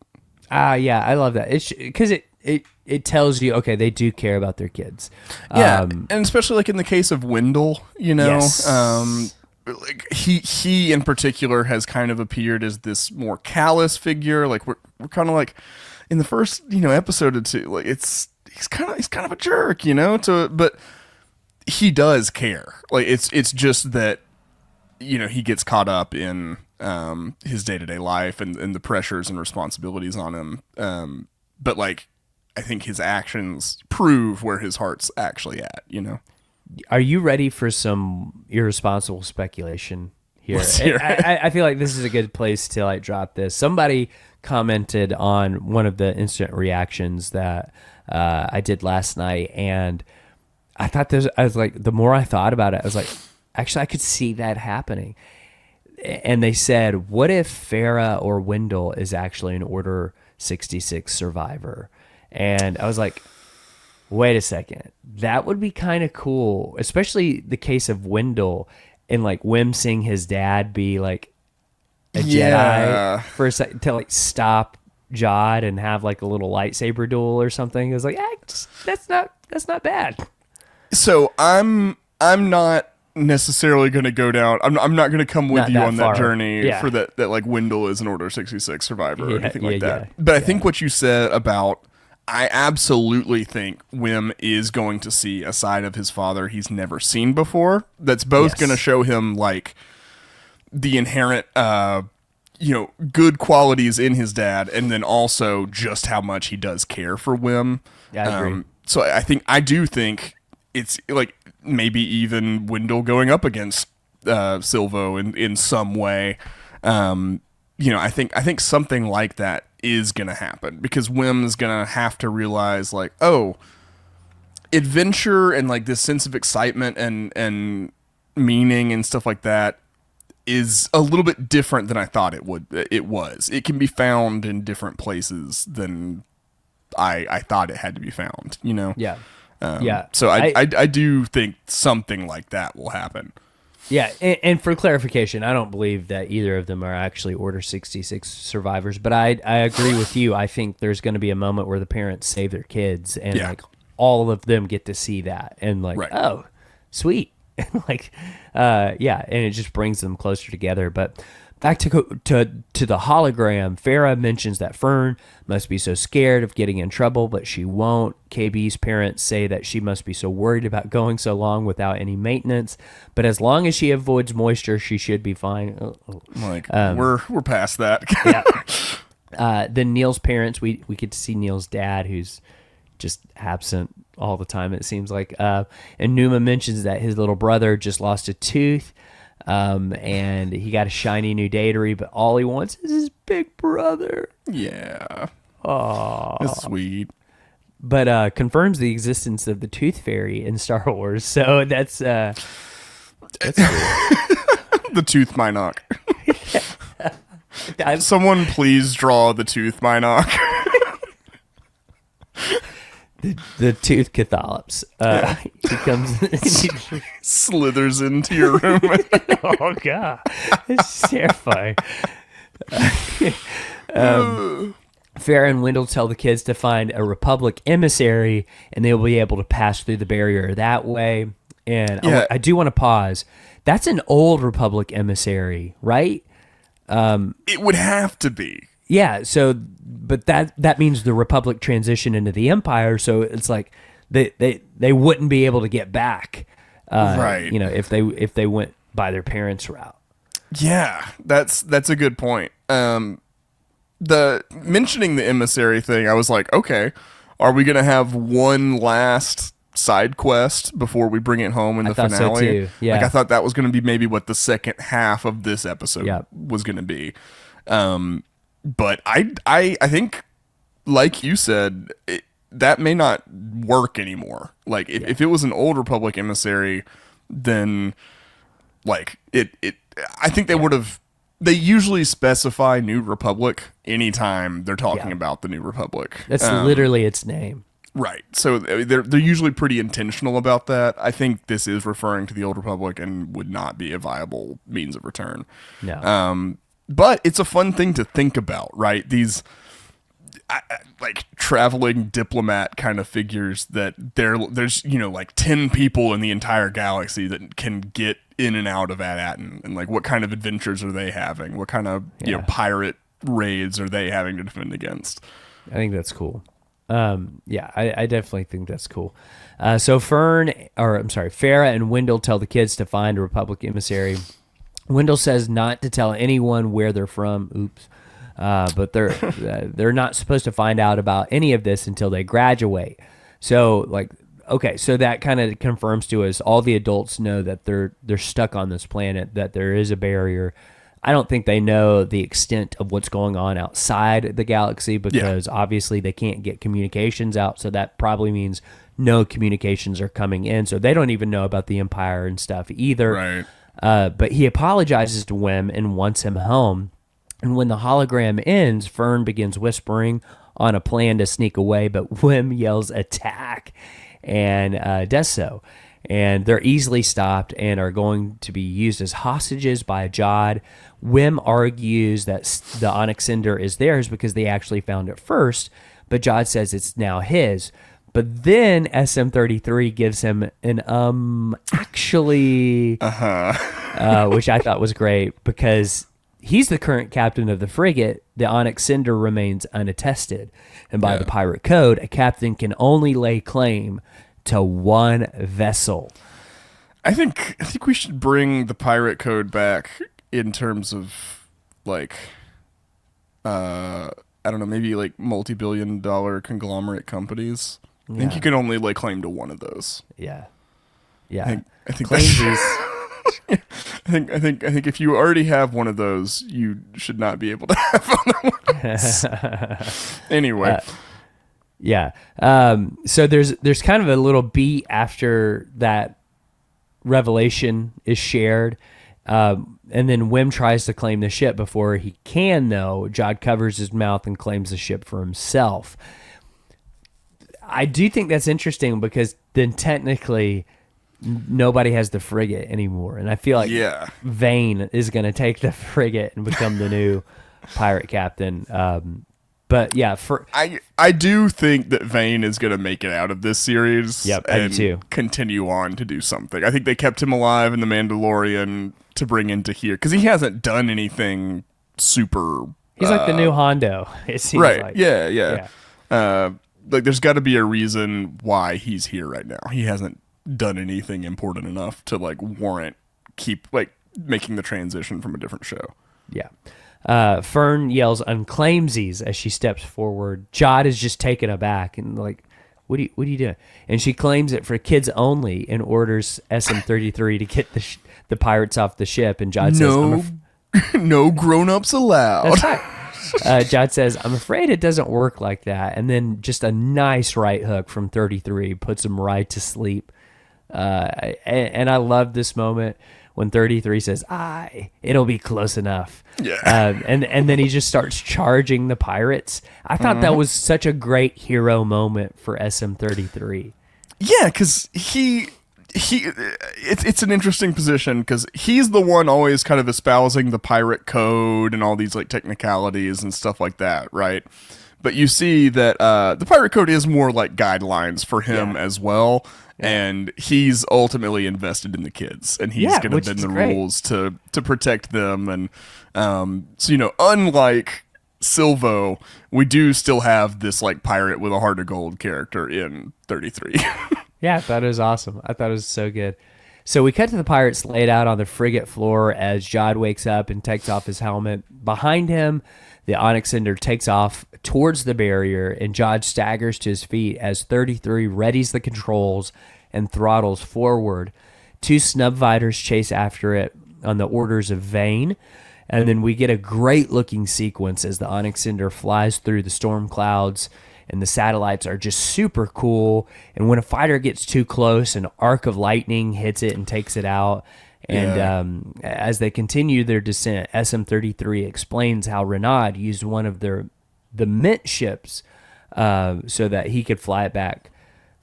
Speaker 1: Yeah, I love that. It's because it tells you, okay, they do care about their kids.
Speaker 2: Yeah, and especially like in the case of Wendell, you know,
Speaker 1: Yes.
Speaker 2: like he in particular has kind of appeared as this more callous figure. Like we're kind of like in the first, you know, episode or two, like he's kind of a jerk, you know, but he does care. Like it's just that, you know, he gets caught up in his day-to-day life and the pressures and responsibilities on him. But like, I think his actions prove where his heart's actually at, you know?
Speaker 1: Are you ready for some irresponsible speculation here?
Speaker 2: Let's hear it.
Speaker 1: I feel like this is a good place to like drop this. Somebody commented on one of the instant reactions that I did last night, and I thought I was like, the more I thought about it, I was like, actually, I could see that happening. And they said, what if Farah or Wendell is actually an Order 66 survivor? And I was like, wait a second. That would be kind of cool, especially the case of Wendell and like Wim seeing his dad be like a Jedi for a second to like stop Jod and have like a little lightsaber duel or something. It was like, that's not bad.
Speaker 2: So I'm not necessarily going to go down. I'm not going to come with
Speaker 1: Not
Speaker 2: you
Speaker 1: that
Speaker 2: on
Speaker 1: far.
Speaker 2: that journey
Speaker 1: Yeah.
Speaker 2: for that like Wendell is an Order 66 survivor or anything like that.
Speaker 1: yeah.
Speaker 2: But I think what you said about, I absolutely think Wim is going to see a side of his father he's never seen before. That's both
Speaker 1: Yes.
Speaker 2: going to show him like the inherent, you know, good qualities in his dad, and then also just how much he does care for Wim.
Speaker 1: Yeah, I agree.
Speaker 2: So I do think it's like maybe even Wendell going up against Silvo in some way. You know, I think something like that is going to happen because Wim's going to have to realize like, oh, adventure and like this sense of excitement and meaning and stuff like that is a little bit different than I thought it was. It can be found in different places than I thought it had to be found, you know?
Speaker 1: Yeah. Yeah.
Speaker 2: So I do think something like that will happen.
Speaker 1: Yeah, and for clarification, I don't believe that either of them are actually Order 66 survivors, but I agree with you. I think there's going to be a moment where the parents save their kids, and like all of them get to see that, and like, oh, sweet, like, yeah, and it just brings them closer together. But back to the hologram, Farah mentions that Fern must be so scared of getting in trouble, but she won't. KB's parents say that she must be so worried about going so long without any maintenance, but as long as she avoids moisture, she should be fine.
Speaker 2: Like we're past that.
Speaker 1: Yeah. Then Neil's parents, we get to see Neil's dad, who's just absent all the time, it seems like. And Numa mentions that his little brother just lost a tooth. And he got a shiny new datary, but all he wants is his big brother.
Speaker 2: Yeah.
Speaker 1: Aww.
Speaker 2: That's sweet.
Speaker 1: But confirms the existence of the Tooth Fairy in Star Wars. So that's cool.
Speaker 2: The Tooth Minoc. Someone please draw the Tooth Minoc.
Speaker 1: the Tooth Cathalops. He comes he
Speaker 2: slithers into your room.
Speaker 1: oh god, it's terrifying. Farah and Wendell tell the kids to find a Republic emissary, and they'll be able to pass through the barrier that way. And I do want to pause. That's an old Republic emissary, right?
Speaker 2: It would have to be.
Speaker 1: Yeah. So, but that means the Republic transition into the Empire. So it's like they wouldn't be able to get back,
Speaker 2: right?
Speaker 1: You know, if they went by their parents' route.
Speaker 2: Yeah, that's a good point. The mentioning the emissary thing, I was like, okay, are we gonna have one last side quest before we bring it home in the finale?
Speaker 1: So too. Yeah.
Speaker 2: Like I thought that was gonna be maybe what the second half of this episode was gonna be. But I think, like you said, that may not work anymore. Like if it was an old Republic emissary, then like I think they would have. They usually specify New Republic anytime they're talking about the New Republic.
Speaker 1: That's literally its name.
Speaker 2: Right. So they're usually pretty intentional about that. I think this is referring to the Old Republic and would not be a viable means of return.
Speaker 1: No.
Speaker 2: But it's a fun thing to think about, right? These like traveling diplomat kind of figures that there's like 10 people in the entire galaxy that can get in and out of At Attin, and like what kind of adventures are they having? What kind of pirate raids are they having to defend against?
Speaker 1: I think that's cool. I definitely think that's cool. So Farrah and Wendell tell the kids to find a Republic emissary. Wendell says not to tell anyone where they're from. Oops. But they're not supposed to find out about any of this until they graduate. So so that kind of confirms to us all the adults know that they're stuck on this planet, that there is a barrier. I don't think they know the extent of what's going on outside the galaxy because obviously they can't get communications out. So that probably means no communications are coming in. So they don't even know about the Empire and stuff either.
Speaker 2: Right.
Speaker 1: But he apologizes to Wim and wants him home. And when the hologram ends, Fern begins whispering on a plan to sneak away, but Wim yells attack and does so. And they're easily stopped and are going to be used as hostages by Jod. Wim argues that the Onyx Cinder is theirs because they actually found it first, but Jod says it's now his. But then SM-33 gives him an actually, which I thought was great because he's the current captain of the frigate. The Onyx Cinder remains unattested. And by the pirate code, a captain can only lay claim to one vessel.
Speaker 2: I think we should bring the pirate code back in terms of I don't know, maybe like multi-billion-dollar conglomerate companies. I think you can only lay claim to one of those.
Speaker 1: Yeah.
Speaker 2: I think that's I think if you already have one of those, you should not be able to have other ones. Anyway.
Speaker 1: So there's kind of a little beat after that revelation is shared. And then Wim tries to claim the ship. Before he can, though, Jod covers his mouth and claims the ship for himself. I do think that's interesting because then technically nobody has the frigate anymore. And I feel like Vane is going to take the frigate and become the new pirate captain. But yeah,
Speaker 2: I do think that Vane is going to make it out of this series
Speaker 1: and
Speaker 2: continue on to do something. I think they kept him alive in The Mandalorian to bring into here because he hasn't done anything super.
Speaker 1: He's like the new Hondo, it seems like.
Speaker 2: Yeah. There's got to be a reason why he's here right now. He hasn't done anything important enough to warrant making the transition from a different show.
Speaker 1: Yeah. Fern yells unclaimsies as she steps forward. Jod is just taken aback and what are you doing? And she claims it for kids only and orders SM-33 to get the pirates off the ship. And Jod says,
Speaker 2: no grown-ups allowed.
Speaker 1: That's right. Jod says, I'm afraid it doesn't work like that. And then just a nice right hook from 33 puts him right to sleep. And I love this moment when 33 says, it'll be close enough.
Speaker 2: Yeah.
Speaker 1: And then he just starts charging the pirates. I thought that was such a great hero moment for SM-33.
Speaker 2: Yeah, because it's an interesting position because he's the one always kind of espousing the pirate code and all these technicalities and stuff like that, right? But you see that the pirate code is more like guidelines for him as well. And he's ultimately invested in the kids, and he's going to bend the rules to protect them. And so unlike Silvo, we do still have this pirate with a heart of gold character in 33.
Speaker 1: Yeah, I thought it was awesome. I thought it was so good. So we cut to the pirates laid out on the frigate floor as Jod wakes up and takes off his helmet. Behind him, the Onyx Cinder takes off towards the barrier, and Jod staggers to his feet as 33 readies the controls and throttles forward. Two snub fighters chase after it on the orders of Vane, and then we get a great-looking sequence as the Onyx Cinder flies through the storm clouds, and the satellites are just super cool. And when a fighter gets too close, an arc of lightning hits it and takes it out. And as they continue their descent, SM-33 explains how Renaud used one of the mint ships so that he could fly it back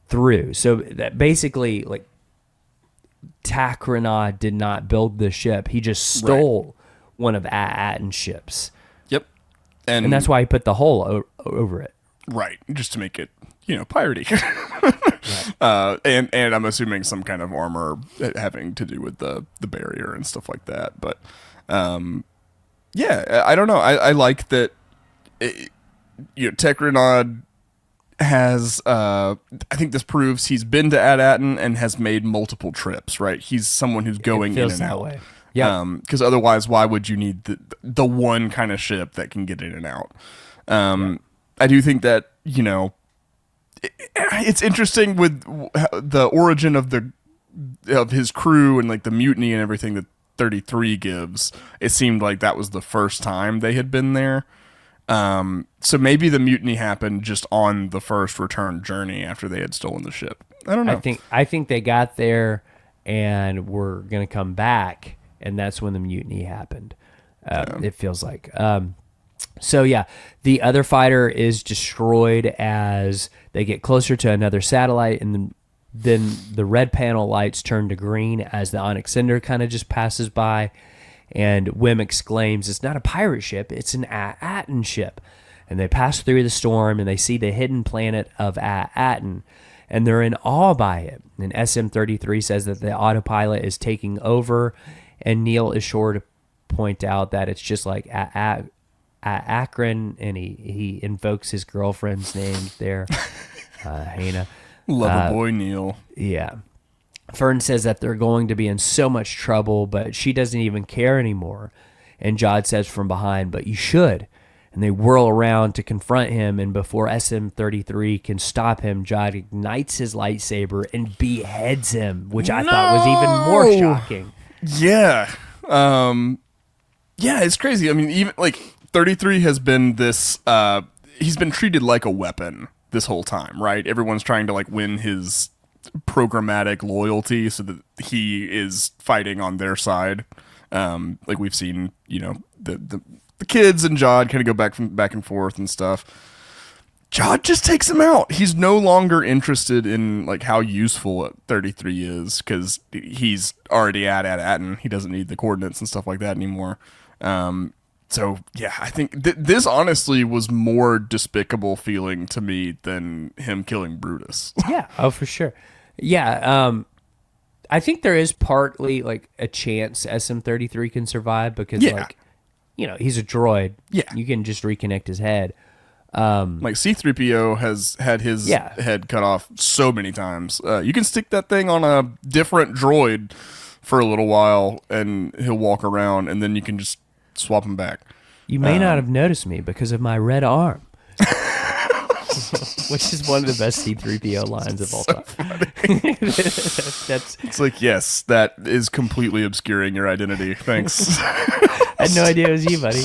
Speaker 1: through. So that basically, like, Takranah did not build the ship. He just stole one of At Attin's ships.
Speaker 2: Yep.
Speaker 1: And that's why he put the hole over it.
Speaker 2: Right. Just to make it, piratey. And I'm assuming some kind of armor having to do with the barrier and stuff like that. But, yeah, I don't know. I like that, Takranah has, I think this proves he's been to At Attin and has made multiple trips, right? He's someone who's going in and out. Way.
Speaker 1: Yeah.
Speaker 2: Because otherwise, why would you need the one kind of ship that can get in and out? I do think that, it's interesting with the origin of his crew and like the mutiny and everything that 33 gives. It seemed like that was the first time they had been there. So maybe the mutiny happened just on the first return journey after they had stolen the ship. I don't know.
Speaker 1: I think they got there and were going to come back, and that's when the mutiny happened. It feels like. So yeah, the other fighter is destroyed as they get closer to another satellite, and then the red panel lights turn to green as the Onyx Cinder kind of just passes by, and Wim exclaims, "It's not a pirate ship, it's an At Attin ship." And they pass through the storm, and they see the hidden planet of At Attin, and they're in awe by it. And SM-33 says that the autopilot is taking over, and Neil is sure to point out that it's just like At Akron, and he invokes his girlfriend's name there, Hannah.
Speaker 2: Lover boy Neil.
Speaker 1: Yeah. Fern says that they're going to be in so much trouble, but she doesn't even care anymore. And Jod says from behind, "But you should." And they whirl around to confront him, and before SM-33 can stop him, Jod ignites his lightsaber and beheads him, which I thought was even more shocking.
Speaker 2: Yeah. Yeah, it's crazy. I mean, even like 33 has been this, he's been treated like a weapon this whole time, right? Everyone's trying to like win his programmatic loyalty so that he is fighting on their side. Like we've seen, the kids and Jod kind of go back and forth and stuff. Jod just takes him out. He's no longer interested in like how useful 33 is because he's already at Attin. He doesn't need the coordinates and stuff like that anymore. So yeah, I think this honestly was more despicable feeling to me than him killing Brutus.
Speaker 1: Yeah. Oh, for sure. Yeah. I think there is partly like a chance SM-33 can survive because like, he's a droid.
Speaker 2: Yeah.
Speaker 1: You can just reconnect his head.
Speaker 2: Like C-3PO has had his head cut off so many times. You can stick that thing on a different droid for a little while and he'll walk around and then you can just swap him back.
Speaker 1: You may not have noticed me because of my red arm. Which is one of the best C-3PO lines of all time.
Speaker 2: It's like, yes, that is completely obscuring your identity. Thanks.
Speaker 1: I had no idea it was you, buddy.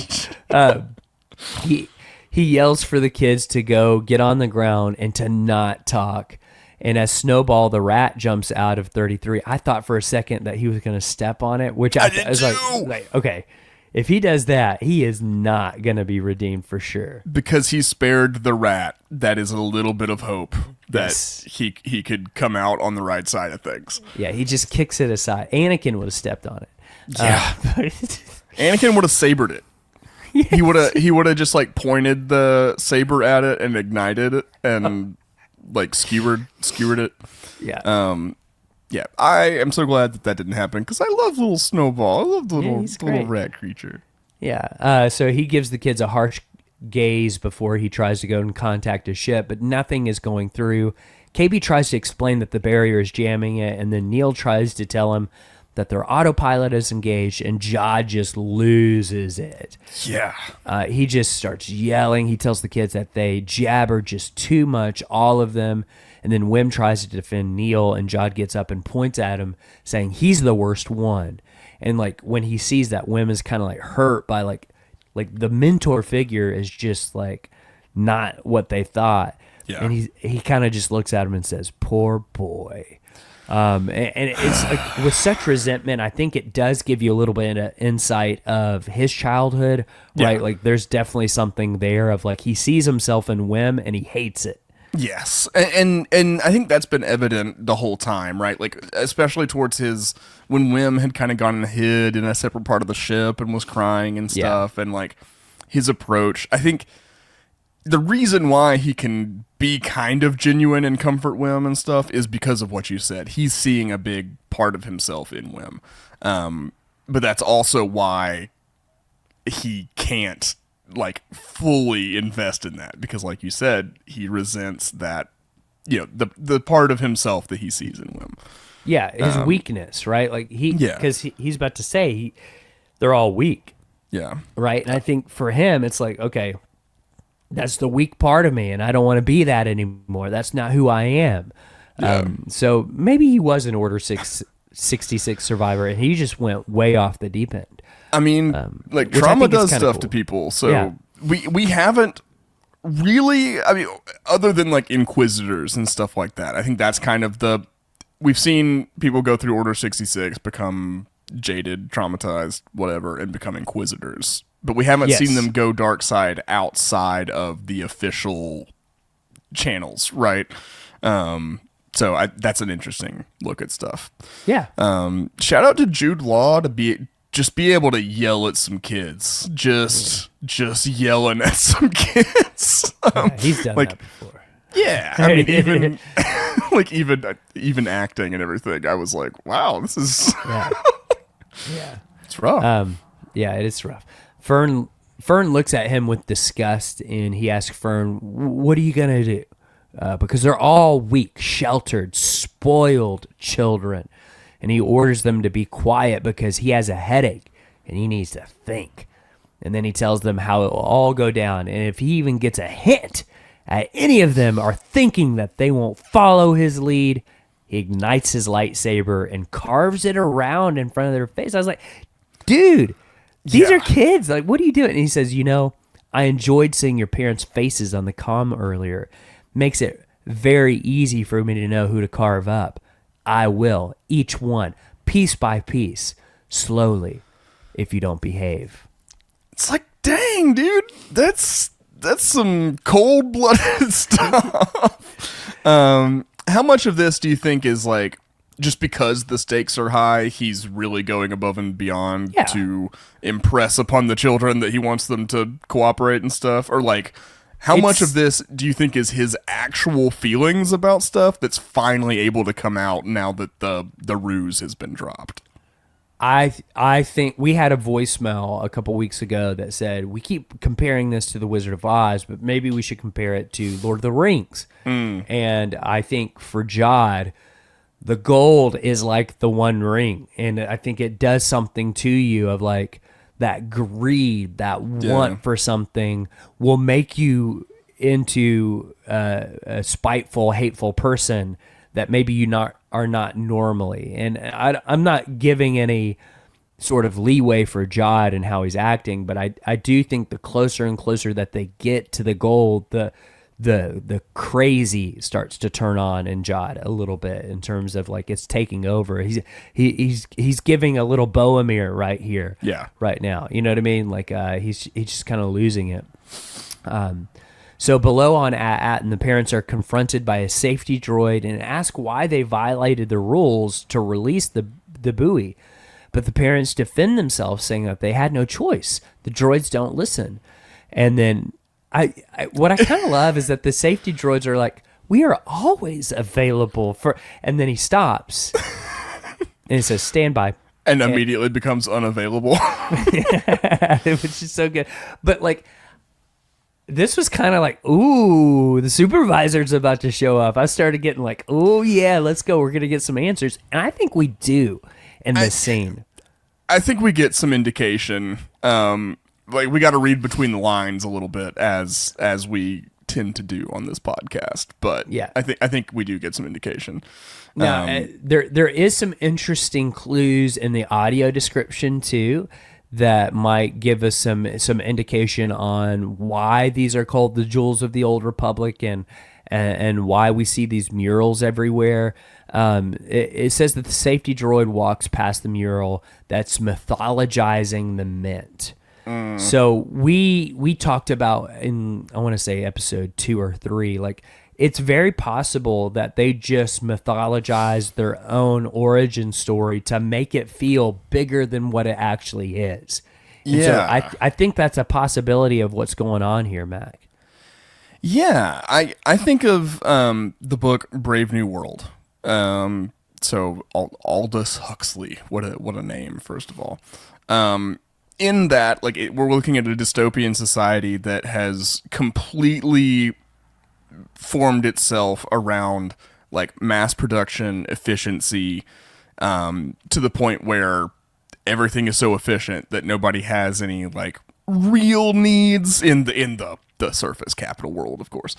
Speaker 1: He yells for the kids to go get on the ground and to not talk. And as Snowball the rat jumps out of 33, I thought for a second that he was going to step on it, which I was like, okay, if he does that, he is not going to be redeemed for sure.
Speaker 2: Because he spared the rat, that is a little bit of hope that he could come out on the right side of things.
Speaker 1: Yeah, he just kicks it aside. Anakin would have stepped on it.
Speaker 2: Yeah. Anakin would have sabered it. Yes. He would have just like pointed the saber at it and ignited it and like skewered it.
Speaker 1: Yeah.
Speaker 2: Yeah, I am so glad that didn't happen because I love little Snowball. I love the little rat creature.
Speaker 1: Yeah. So he gives the kids a harsh gaze before he tries to go and contact his ship, but nothing is going through. KB tries to explain that the barrier is jamming it, and then Neil tries to tell him that their autopilot is engaged, and Jod just loses it.
Speaker 2: Yeah.
Speaker 1: He just starts yelling. He tells the kids that they jabber just too much, all of them. And then Wim tries to defend Neil, and Jod gets up and points at him, saying he's the worst one. And like when he sees that Wim is kind of like hurt by like the mentor figure is just like not what they thought.
Speaker 2: Yeah.
Speaker 1: And he kind of just looks at him and says, "Poor boy." And it's like with such resentment, I think it does give you a little bit of insight of his childhood, right?
Speaker 2: Yeah.
Speaker 1: Like there's definitely something there of like he sees himself in Wim and he hates it.
Speaker 2: Yes, and I think that's been evident the whole time, right? Like especially towards his when Wim had kind of gone and hid in a separate part of the ship and was crying and stuff, and like his approach. I think the reason why he can be kind of genuine and comfort Wim and stuff is because of what you said. He's seeing a big part of himself in Wim, but that's also why he can't like fully invest in that because like you said he resents that the part of himself that he sees in Wim,
Speaker 1: his weakness, right? Like because he's about to say they're all weak, right? And I think for him it's like, okay, that's the weak part of me and I don't want to be that anymore. That's not who I am. So maybe he was an Order 66 survivor and he just went way off the deep end.
Speaker 2: I mean, like trauma does stuff cool to people, so we haven't really. I mean, other than like Inquisitors and stuff like that. I think that's kind of we've seen people go through Order 66, become jaded, traumatized, whatever, and become Inquisitors. But we haven't seen them go dark side outside of the official channels, right? So that's an interesting look at stuff.
Speaker 1: Yeah.
Speaker 2: Shout out to Jude Law to be able to yell at some kids, just yelling at some kids.
Speaker 1: He's done that before.
Speaker 2: Yeah, I mean, even like even acting and everything. I was like, wow, this is it's rough.
Speaker 1: Yeah, it is rough. Fern looks at him with disgust, and he asks Fern, "What are you gonna do?" Because they're all weak, sheltered, spoiled children. And he orders them to be quiet because he has a headache and he needs to think. And then he tells them how it will all go down. And if he even gets a hint at any of them are thinking that they won't follow his lead, he ignites his lightsaber and carves it around in front of their face. I was like, dude, these are kids. Like, what are you doing? And he says, I enjoyed seeing your parents' faces on the comm earlier. Makes it very easy for me to know who to carve up. I will, each one, piece by piece, slowly, if you don't behave.
Speaker 2: It's like, dang, dude, that's some cold-blooded stuff. How much of this do you think is like, just because the stakes are high, he's really going above and beyond to impress upon the children that he wants them to cooperate and stuff? Or like, how much of this do you think is his actual feelings about stuff that's finally able to come out now that the ruse has been dropped?
Speaker 1: I think we had a voicemail a couple weeks ago that said, we keep comparing this to The Wizard of Oz, but maybe we should compare it to Lord of the Rings. And I think for Jod, the gold is like the One Ring. And I think it does something to you of like, that greed, that want for something will make you into a spiteful, hateful person that maybe you are not normally. And I'm not giving any sort of leeway for Jod and how he's acting, but I do think the closer and closer that they get to the gold, the crazy starts to turn on in Jod a little bit in terms of like it's taking over. He's giving a little Boromir right here, right now. You know what I mean? Like he's just kind of losing it. So below on At Attin, the parents are confronted by a safety droid and ask why they violated the rules to release the buoy. But the parents defend themselves, saying that they had no choice. The droids don't listen. And then what I kind of love is that the safety droids are like, we are always available for, and then he stops and he says, stand by.
Speaker 2: And immediately becomes unavailable.
Speaker 1: Which is so good. But like, this was kind of like, ooh, the supervisor's about to show up. I started getting like, oh yeah, let's go. We're going to get some answers. And I think we do in this scene.
Speaker 2: I think we get some indication. Like we got to read between the lines a little bit as we tend to do on this podcast. But yeah, I think we do get some indication.
Speaker 1: Now, there is some interesting clues in the audio description too that might give us some indication on why these are called the Jewels of the Old Republic and and why we see these murals everywhere. It says that the safety droid walks past the mural that's mythologizing the Mint. So we talked about in, I want to say episode 2 or 3, like it's very possible that they just mythologized their own origin story to make it feel bigger than what it actually is. And so I think that's a possibility of what's going on here, Mac.
Speaker 2: Yeah, I think of the book Brave New World. So Aldous Huxley, what a name, first of all. In that, like, we're looking at a dystopian society that has completely formed itself around like mass production efficiency, to the point where everything is so efficient that nobody has any like real needs in the surface capital world, of course.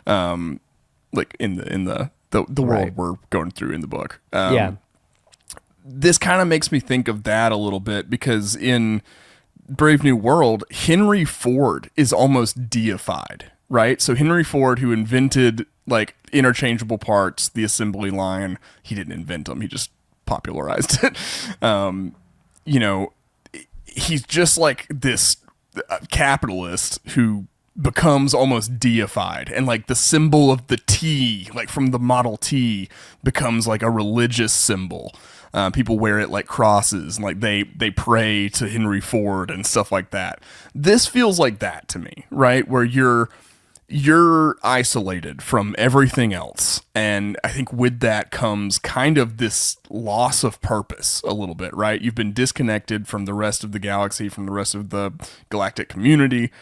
Speaker 2: Like in the world
Speaker 1: Right.
Speaker 2: we're going through in the book.
Speaker 1: Yeah.
Speaker 2: This kind of makes me think of that a little bit, because in Brave New World, Henry Ford is almost deified, right? So Henry Ford, who invented like interchangeable parts, the assembly line, he didn't invent them, he just popularized it. You know, he's just like this capitalist who becomes almost deified, and like the symbol of the T, like from the Model T, becomes like a religious symbol. People wear it like crosses, and like they pray to Henry Ford and stuff like that. This feels like that to me, right? Where you're isolated from everything else, and I think with that comes kind of this loss of purpose a little bit, right? You've been disconnected from the rest of the galaxy, from the rest of the galactic community.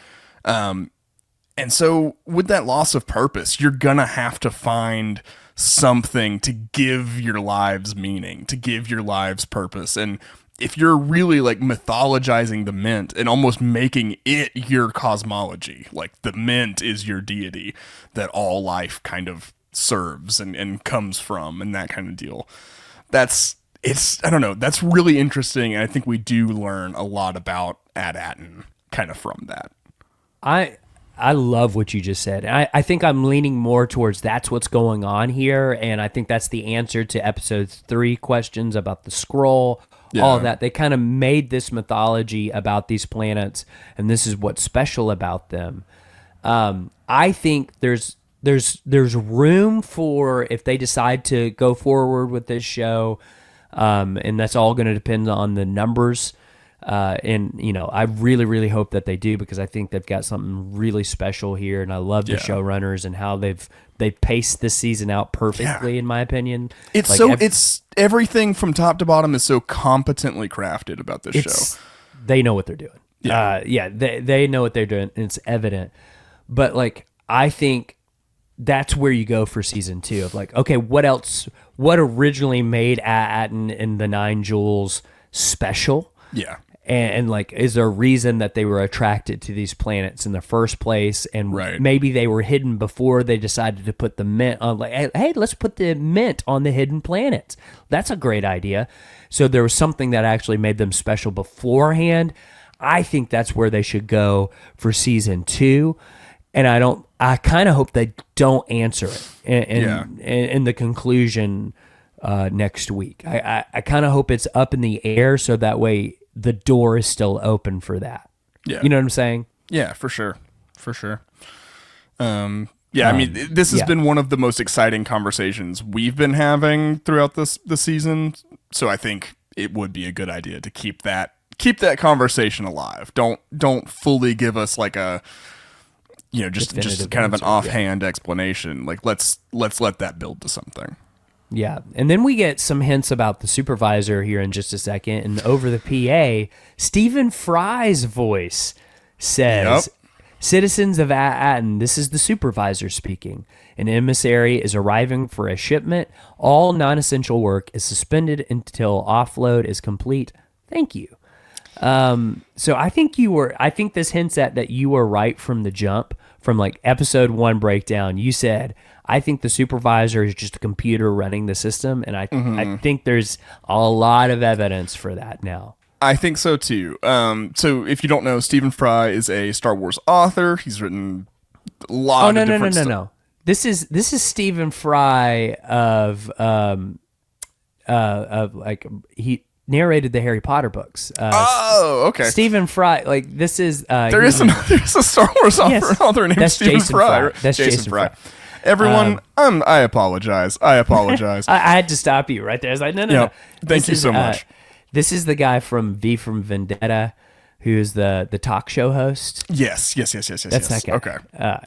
Speaker 2: And so with that loss of purpose, you're gonna have to find something to give your lives meaning, to give your lives purpose. And if you're really like mythologizing the Mint and almost making it your cosmology, like the Mint is your deity that all life kind of serves and comes from, and that kind of deal. I don't know, that's really interesting. And I think we do learn a lot about At Attin kind of from that.
Speaker 1: I love what you just said. I think I'm leaning more towards that's what's going on here, and I think that's the answer to episode 3 questions about the scroll, all of that. They kind of made this mythology about these planets, and this is what's special about them. I think there's room for, if they decide to go forward with this show, and that's all going to depend on the numbers. And you know, I really, really hope that they do, because I think they've got something really special here, and I love the showrunners and how they've paced this season out perfectly, in my opinion.
Speaker 2: It's like it's everything from top to bottom is so competently crafted about this show.
Speaker 1: They know what they're doing. They know what they're doing, and it's evident. But like, I think that's where you go for season 2 of like, okay, what else? What originally made At Attin and the 9 Jewels special?
Speaker 2: Yeah.
Speaker 1: And like, is there a reason that they were attracted to these planets in the first place? And maybe they were hidden before they decided to put the Mint on. Like, hey, let's put the Mint on the hidden planets. That's a great idea. So there was something that actually made them special beforehand. I think that's where they should go for season 2. And I kind of hope they don't answer it in the conclusion next week. I kind of hope it's up in the air, so that way the door is still open for that. Yeah. You know what I'm saying?
Speaker 2: Yeah, for sure. For sure. I mean, this has been one of the most exciting conversations we've been having throughout the season. So I think it would be a good idea to keep that conversation alive. Don't fully give us like a, you know, just kind of an offhand explanation. Like let's let that build to something.
Speaker 1: Yeah, and then we get some hints about the supervisor here in just a second, and over the PA, Stephen Fry's voice says, "Citizens of At Attin, this is the supervisor speaking. An emissary is arriving for a shipment. All non-essential work is suspended until offload is complete. Thank you." So I think this hints at that you were right from the jump, from like episode 1 breakdown. You said, I think the supervisor is just a computer running the system, and I think there's a lot of evidence for that now.
Speaker 2: I think so too. So if you don't know, Stephen Fry is a Star Wars author. He's written a lot of different stuff.
Speaker 1: No. This is Stephen Fry of like he narrated the Harry Potter books.
Speaker 2: Okay.
Speaker 1: Stephen Fry, like this is
Speaker 2: there's a Star Wars author named
Speaker 1: that's
Speaker 2: Stephen
Speaker 1: Jason
Speaker 2: Fry.
Speaker 1: That's Jason Fry.
Speaker 2: Everyone, I apologize. I
Speaker 1: had to stop you right there. I was like, no.
Speaker 2: Thank you so much.
Speaker 1: This is the guy from V from Vendetta, who's the talk show host.
Speaker 2: Yes.
Speaker 1: That's that guy.
Speaker 2: Okay.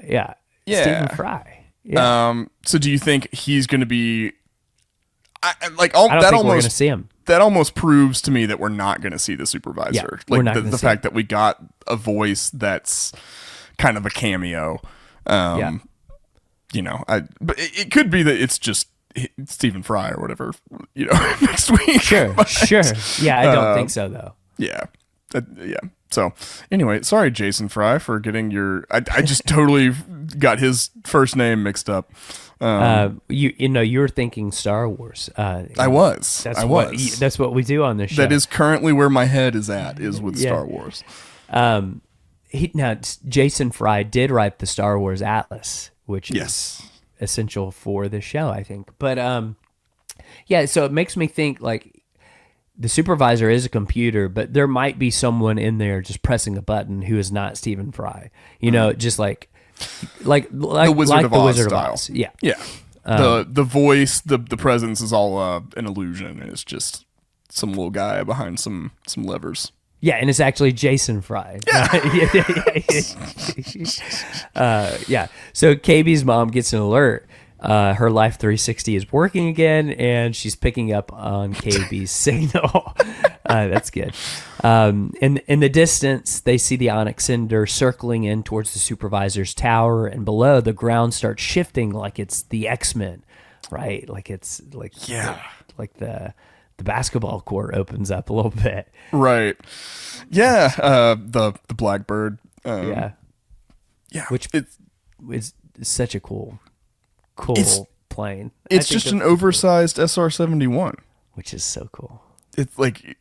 Speaker 1: Yeah. Stephen Fry.
Speaker 2: Yeah. So do you think he's going to be?
Speaker 1: I don't think we're going to see him.
Speaker 2: That almost proves to me that we're not going to see the Supervisor.
Speaker 1: Yeah, we're not
Speaker 2: the fact that we got a voice that's kind of a cameo. But it could be that it's just Stephen Fry or whatever, next week.
Speaker 1: Sure. Yeah, I don't think so though.
Speaker 2: Yeah. So anyway, sorry, Jason Fry, for getting I just totally got his first name mixed up.
Speaker 1: You were thinking Star Wars.
Speaker 2: I was.
Speaker 1: That's what we do on this show.
Speaker 2: That is currently where my head is with Star Wars.
Speaker 1: Jason Fry did write the Star Wars Atlas, which
Speaker 2: is
Speaker 1: essential for the show, I think. But so it makes me think like the Supervisor is a computer, but there might be someone in there just pressing a button who is not Stephen Fry. Just like the
Speaker 2: Wizard of Oz style.
Speaker 1: Yeah.
Speaker 2: The voice, the presence is all an illusion, and it's just some little guy behind some levers.
Speaker 1: Yeah, and it's actually Jason Fry. Yeah. So KB's mom gets an alert. Her Life 360 is working again, and she's picking up on KB's signal. That's good. In the distance, they see the Onyx Cinder circling in towards the Supervisor's tower, and below, the ground starts shifting like it's the X-Men, right? Like it's like the basketball court opens up a little bit.
Speaker 2: Right. Yeah. The Blackbird.
Speaker 1: Yeah. Which is such a cool plane.
Speaker 2: It's just an oversized SR-71,
Speaker 1: which is so cool.
Speaker 2: It's like,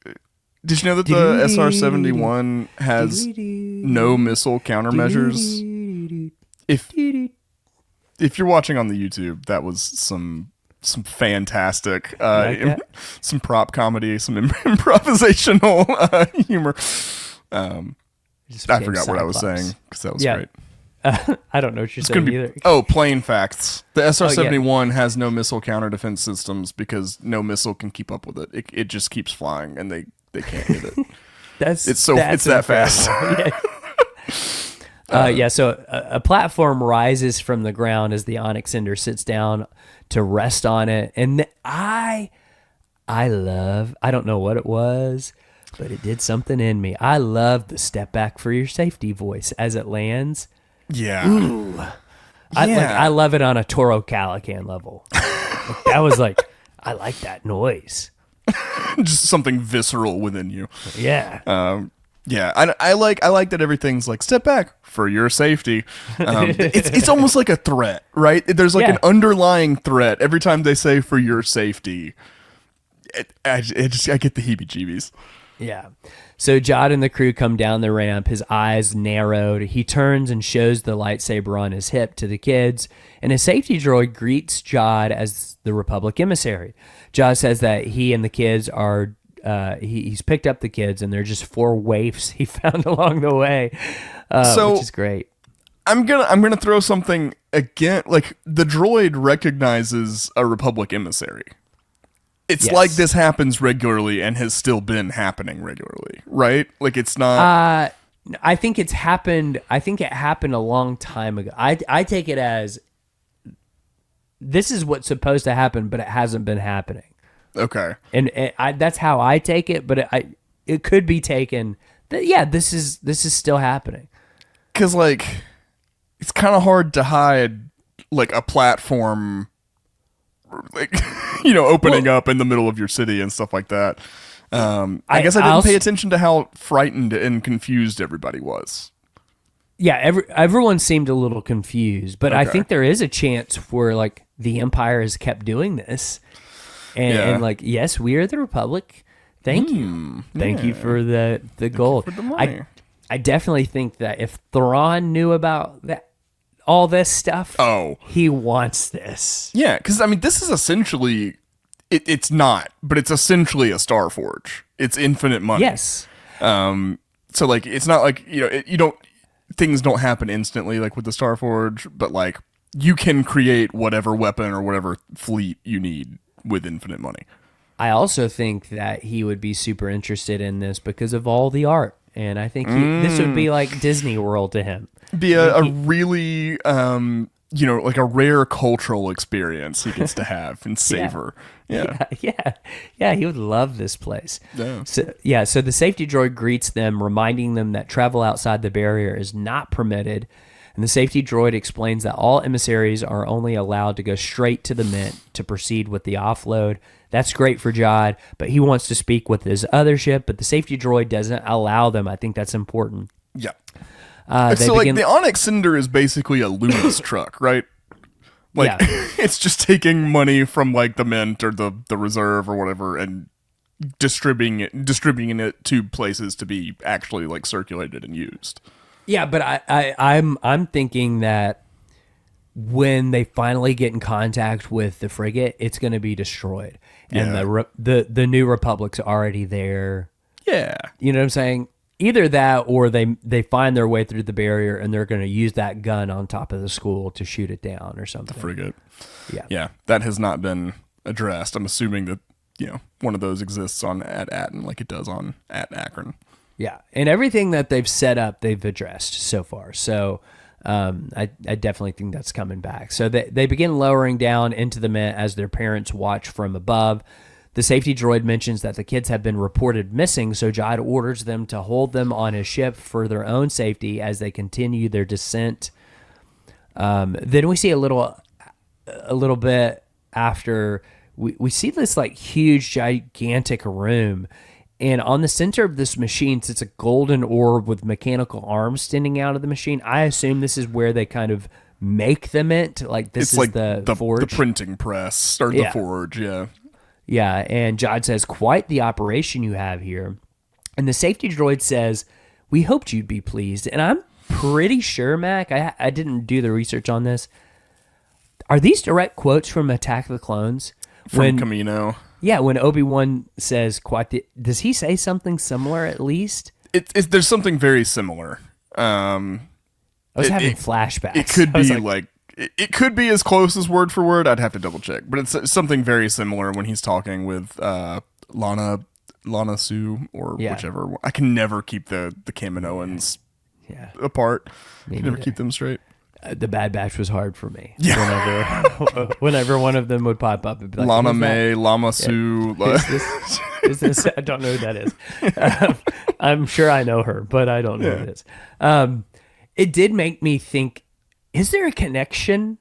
Speaker 2: did you know that the SR-71 has no missile countermeasures? If you're watching on the YouTube, that was some fantastic, some prop comedy, some improvisational humor. I forgot what I was saying because that was great.
Speaker 1: I don't know what you're saying either.
Speaker 2: Plane facts. The SR-71 has no missile counter defense systems because no missile can keep up with it. It just keeps flying, and they can't hit it. it's that fast.
Speaker 1: So a platform rises from the ground as the Onyx Cinder sits down to rest on it, and I don't know what it was, but it did something in me. I love the step back for your safety voice as it lands.
Speaker 2: Yeah.
Speaker 1: Ooh. I love it on a Toro Calican level. That was like, I like that noise.
Speaker 2: Just something visceral within you.
Speaker 1: Yeah.
Speaker 2: I like that everything's like step back for your safety. It's almost like a threat, right? There's like an underlying threat every time they say for your safety. I get the heebie-jeebies.
Speaker 1: Yeah. So Jod and the crew come down the ramp, his eyes narrowed. He turns and shows the lightsaber on his hip to the kids, and a safety droid greets Jod as the Republic Emissary. Jod says that he and the kids are, he's picked up the kids, and they're just 4 waifs he found along the way, which is great.
Speaker 2: I'm gonna throw something again. Like, the droid recognizes a Republic Emissary. It's like this happens regularly and has still been happening regularly, right? Like, it's not.
Speaker 1: I think it's happened. I think it happened a long time ago. I take it as this is what's supposed to happen, but it hasn't been happening.
Speaker 2: Okay,
Speaker 1: and that's how I take it. But it could be taken that this is still happening.
Speaker 2: Because like, it's kind of hard to hide like a platform, like opening up in the middle of your city and stuff like that. I guess I didn't pay attention to how frightened and confused everybody was.
Speaker 1: Yeah, everyone seemed a little confused, but I think there is a chance where like the Empire has kept doing this, and like, yes, we are the Republic. Thank you for the gold.
Speaker 2: For the money.
Speaker 1: I definitely think that if Thrawn knew about that, all this stuff.
Speaker 2: Oh.
Speaker 1: He wants this.
Speaker 2: Yeah, because, I mean, this is essentially... It's not, but it's essentially a Starforge. It's infinite money.
Speaker 1: Yes.
Speaker 2: So, like, it's not like, you don't... Things don't happen instantly, like with the Starforge, but, like, you can create whatever weapon or whatever fleet you need with infinite money.
Speaker 1: I also think that he would be super interested in this because of all the art. And I think this would be like Disney World to him.
Speaker 2: Be a really, like a rare cultural experience he gets to have and savor.
Speaker 1: Yeah, he would love this place.
Speaker 2: Yeah.
Speaker 1: So the safety droid greets them, reminding them that travel outside the barrier is not permitted. And the safety droid explains that all emissaries are only allowed to go straight to the mint to proceed with the offload. That's great for Jod, but he wants to speak with his other ship, but the safety droid doesn't allow them. I think that's important.
Speaker 2: Yeah. So, like, the Onyx Cinder is basically a Loomis truck, right? Like, it's just taking money from, like, the mint or the reserve or whatever and distributing it to places to be actually, like, circulated and used.
Speaker 1: Yeah, but I'm thinking that when they finally get in contact with the frigate, it's going to be destroyed, and the new Republic's already there.
Speaker 2: Yeah,
Speaker 1: you know what I'm saying? Either that, or they find their way through the barrier, and they're going to use that gun on top of the school to shoot it down or something.
Speaker 2: The frigate.
Speaker 1: Yeah,
Speaker 2: that has not been addressed. I'm assuming that one of those exists on At Attin, like it does on At Akron.
Speaker 1: Yeah, and everything that they've set up, they've addressed so far. So I definitely think that's coming back. So they begin lowering down into the mint as their parents watch from above. The safety droid mentions that the kids have been reported missing, so Jod orders them to hold them on his ship for their own safety as they continue their descent. Then we see a little bit after, we see this like huge, gigantic room. And on the center of this machine sits a golden orb with mechanical arms standing out of the machine. I assume this is where they kind of make the mint. Like this is like the forge.
Speaker 2: The printing press or the forge, yeah.
Speaker 1: Yeah, and Jod says, quite the operation you have here. And the safety droid says, we hoped you'd be pleased. And I'm pretty sure, Mac, I didn't do the research on this. Are these direct quotes from Attack of the Clones?
Speaker 2: From Kamino.
Speaker 1: Yeah, when Obi-Wan says, does he say something similar at least?
Speaker 2: There's something very similar.
Speaker 1: I was having flashbacks.
Speaker 2: It could be it could be as close as word for word. I'd have to double check. But it's something very similar when he's talking with Lana Sue or whichever. I can never keep the Kaminoans apart. I can never keep them straight.
Speaker 1: The Bad Batch was hard for me. Yeah. Whenever one of them would pop up, it'd be like,
Speaker 2: Lana May, Lama Sue.
Speaker 1: Is this? I don't know who that is. I'm sure I know her, but I don't know who it is. It did make me think, is there a connection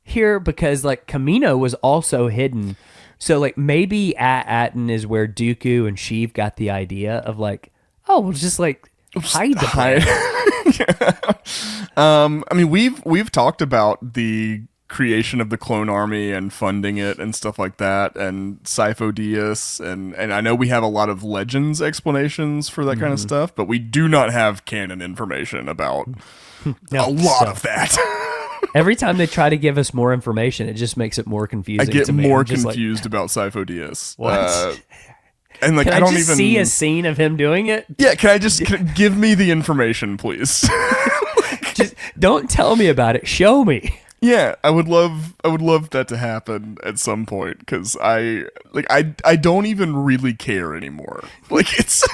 Speaker 1: here? Because like Kamino was also hidden. So like maybe At Attin is where Dooku and Sheev got the idea of like, oh, we'll just like hide the planet.
Speaker 2: I mean, we've talked about the creation of the clone army and funding it and stuff like that, and Sifo Dyas, and I know we have a lot of Legends explanations for that kind of stuff, but we do not have canon information about a lot of that.
Speaker 1: Every time they try to give us more information, it just makes it more confusing.
Speaker 2: I get more confused about Sifo Dyas.
Speaker 1: What?
Speaker 2: And like,
Speaker 1: can
Speaker 2: I don't
Speaker 1: just
Speaker 2: even
Speaker 1: see a scene of him doing it.
Speaker 2: Yeah, can give me the information, please?
Speaker 1: Just don't tell me about it. Show me.
Speaker 2: Yeah, I would love that to happen at some point, because I don't even really care anymore. Like it's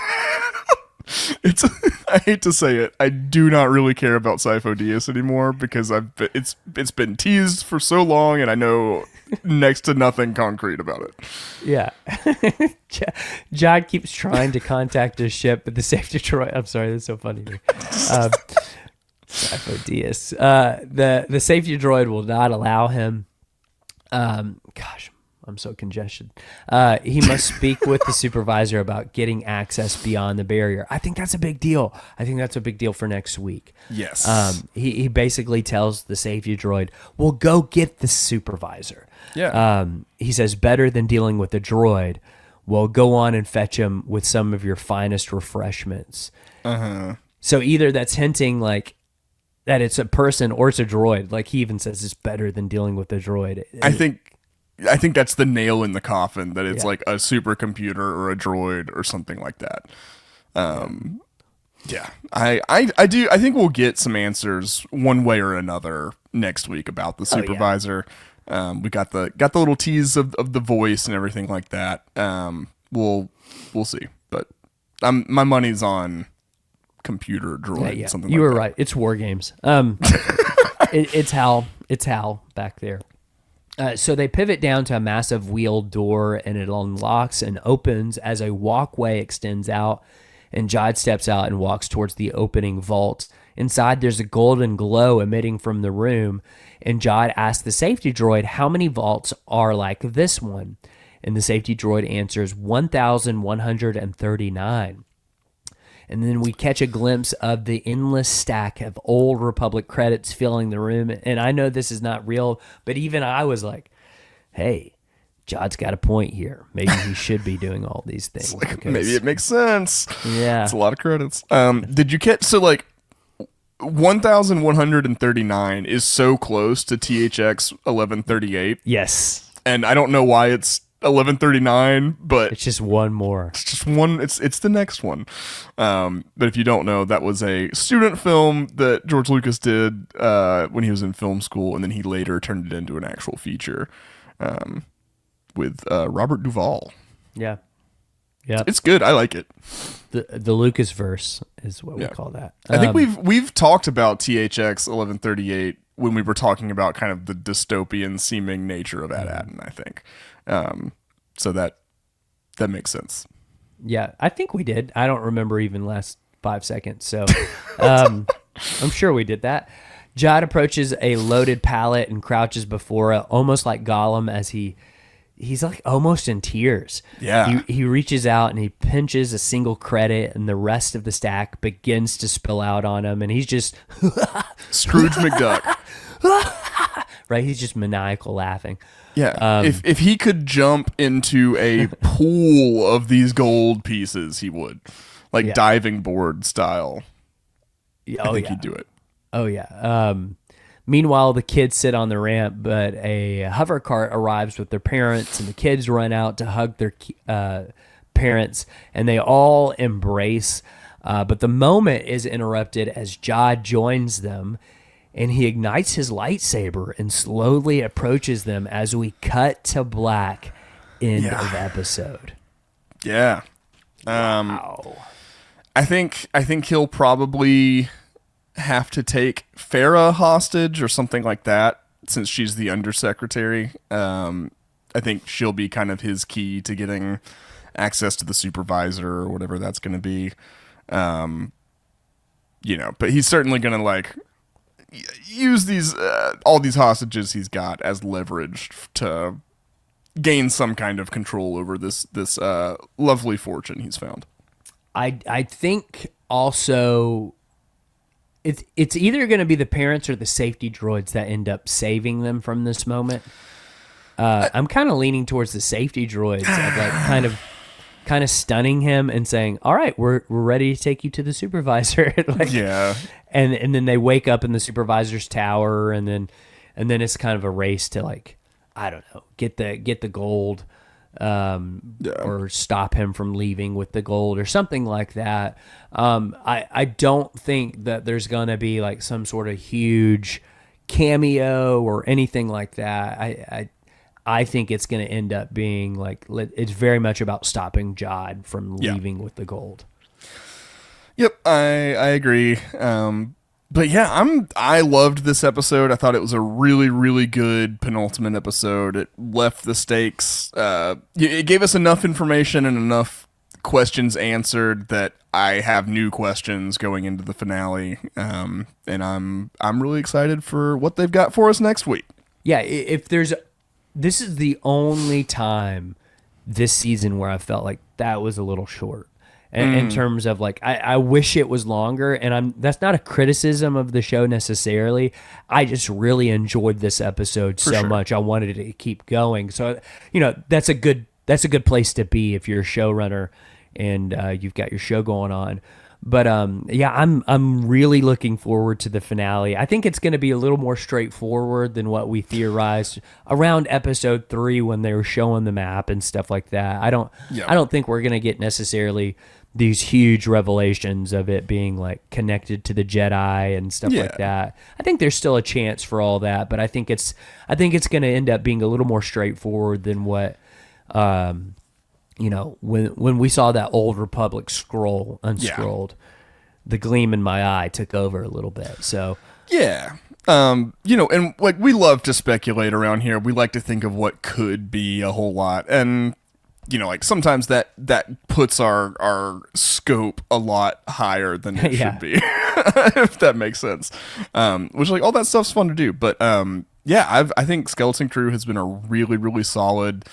Speaker 2: I hate to say it, I do not really care about Sifo Dyas anymore, because it's been teased for so long, and I know next to nothing concrete about it. Yeah.
Speaker 1: Jod keeps trying to contact his ship, but the safety droid, I'm sorry, that's so funny to me. Sifo Dyas. The safety droid will not allow him. Gosh, I'm so congested. He must speak with the supervisor about getting access beyond the barrier. I think that's a big deal. I think that's a big deal for next week.
Speaker 2: Yes.
Speaker 1: He basically tells the safety droid, well, go get the supervisor.
Speaker 2: Yeah.
Speaker 1: He says, better than dealing with the droid. Well, go on and fetch him with some of your finest refreshments.
Speaker 2: Uh-huh.
Speaker 1: So either that's hinting like that it's a person or it's a droid. Like he even says it's better than dealing with a droid.
Speaker 2: I think that's the nail in the coffin, that it's
Speaker 1: Yeah.
Speaker 2: like a supercomputer or a droid or something like that. Yeah, I think we'll get some answers one way or another next week about the
Speaker 1: Oh, yeah.
Speaker 2: supervisor. We got the little tease of the voice and everything like that. We'll see, but my money's on computer droid.
Speaker 1: Yeah,
Speaker 2: Something
Speaker 1: you
Speaker 2: like
Speaker 1: were
Speaker 2: that.
Speaker 1: right. It's War Games. It's Hal back there. So they pivot down to a massive wheeled door, and it unlocks and opens as a walkway extends out, and Jod steps out and walks towards the opening vault. Inside, there's a golden glow emitting from the room, and Jod asks the safety droid how many vaults are like this one, and the safety droid answers 1,139. And then we catch a glimpse of the endless stack of old Republic credits filling the room. And I know this is not real, but even I was like, hey, Jod's got a point here. Maybe he should be doing all these things.
Speaker 2: Maybe it makes sense.
Speaker 1: Yeah.
Speaker 2: It's a lot of credits. Did you catch, so like 1,139 is so close to THX 1138,
Speaker 1: Yes.
Speaker 2: and I don't know why it's 1139, but
Speaker 1: It's just one more.
Speaker 2: it's just one. It's the next one. But if you don't know, that was a student film that George Lucas did when he was in film school, and then he later turned it into an actual feature with Robert Duvall.
Speaker 1: Yeah. Yeah.
Speaker 2: It's good. I like it.
Speaker 1: The Lucas verse is what we call that.
Speaker 2: I think we've talked about THX 1138 when we were talking about kind of the dystopian seeming nature of At Attin, I think. So that makes sense.
Speaker 1: Yeah, I think we did. I don't remember even last 5 seconds. So I'm sure we did that. Jod approaches a loaded pallet and crouches before it, almost like Gollum, as he's like almost in tears.
Speaker 2: Yeah.
Speaker 1: He reaches out and he pinches a single credit, and the rest of the stack begins to spill out on him, and he's just
Speaker 2: Scrooge McDuck.
Speaker 1: right. He's just maniacal laughing.
Speaker 2: Yeah. If he could jump into a pool of these gold pieces, he would. Like diving board style. I think he'd do it.
Speaker 1: Oh, yeah. Meanwhile, the kids sit on the ramp, but a hover cart arrives with their parents, and the kids run out to hug their parents, and they all embrace. But the moment is interrupted as Jod joins them, and he ignites his lightsaber and slowly approaches them as we cut to black. End of episode.
Speaker 2: Yeah.
Speaker 1: Wow.
Speaker 2: I think he'll probably have to take Farah hostage or something like that, since she's the undersecretary. I think she'll be kind of his key to getting access to the supervisor or whatever that's going to be. But he's certainly going to like use these all these hostages he's got as leverage to gain some kind of control over this lovely fortune he's found.
Speaker 1: I think also it's either going to be the parents or the safety droids that end up saving them from this moment. I'm kind of leaning towards the safety droids of like kind of stunning him and saying, "All right, we're ready to take you to the supervisor." And then they wake up in the supervisor's tower, and then it's kind of a race to like, I don't know, get the gold. Or stop him from leaving with the gold or something like that. I don't think that there's going to be like some sort of huge cameo or anything like that. I think it's going to end up being like, it's very much about stopping Jod from leaving with the gold.
Speaker 2: Yep, I agree. But yeah, I loved this episode. I thought it was a really, really good penultimate episode. It left the stakes. It gave us enough information and enough questions answered that I have new questions going into the finale. And I'm really excited for what they've got for us next week.
Speaker 1: Yeah, this is the only time this season where I felt like that was a little short. In terms of like, I wish it was longer, and that's not a criticism of the show necessarily. I just really enjoyed this episode so much. I wanted it to keep going. So, that's a good place to be if you're a showrunner and you've got your show going on. But yeah, I'm really looking forward to the finale. I think it's going to be a little more straightforward than what we theorized around episode 3 when they were showing the map and stuff like that. I don't think we're going to get necessarily these huge revelations of it being like connected to the Jedi and stuff like that. I think there's still a chance for all that, but I think it's going to end up being a little more straightforward than what when we saw that old Republic scroll unscrolled, the gleam in my eye took over a little bit. So
Speaker 2: yeah. And like we love to speculate around here. We like to think of what could be a whole lot. And like sometimes that puts our scope a lot higher than it should be, if that makes sense. Which like all that stuff's fun to do. But I think Skeleton Crew has been a really, really solid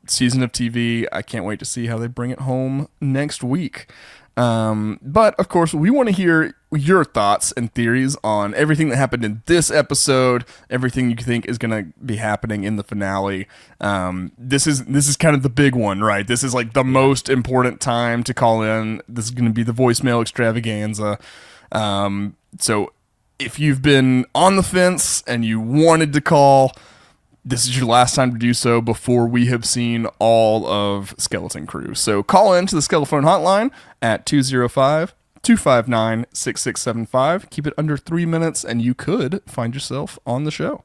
Speaker 2: season of TV. I can't wait to see how they bring it home next week. But of course, we want to hear your thoughts and theories on everything that happened in this episode, everything you think is going to be happening in the finale. This is kind of the big one, right? This is like the most important time to call in. This is going to be the voicemail extravaganza. So if you've been on the fence and you wanted to call, this is your last time to do so before we have seen all of Skeleton Crew. So call in to the Skelephone hotline at 205-259-6675. Keep it under 3 minutes and you could find yourself on the show.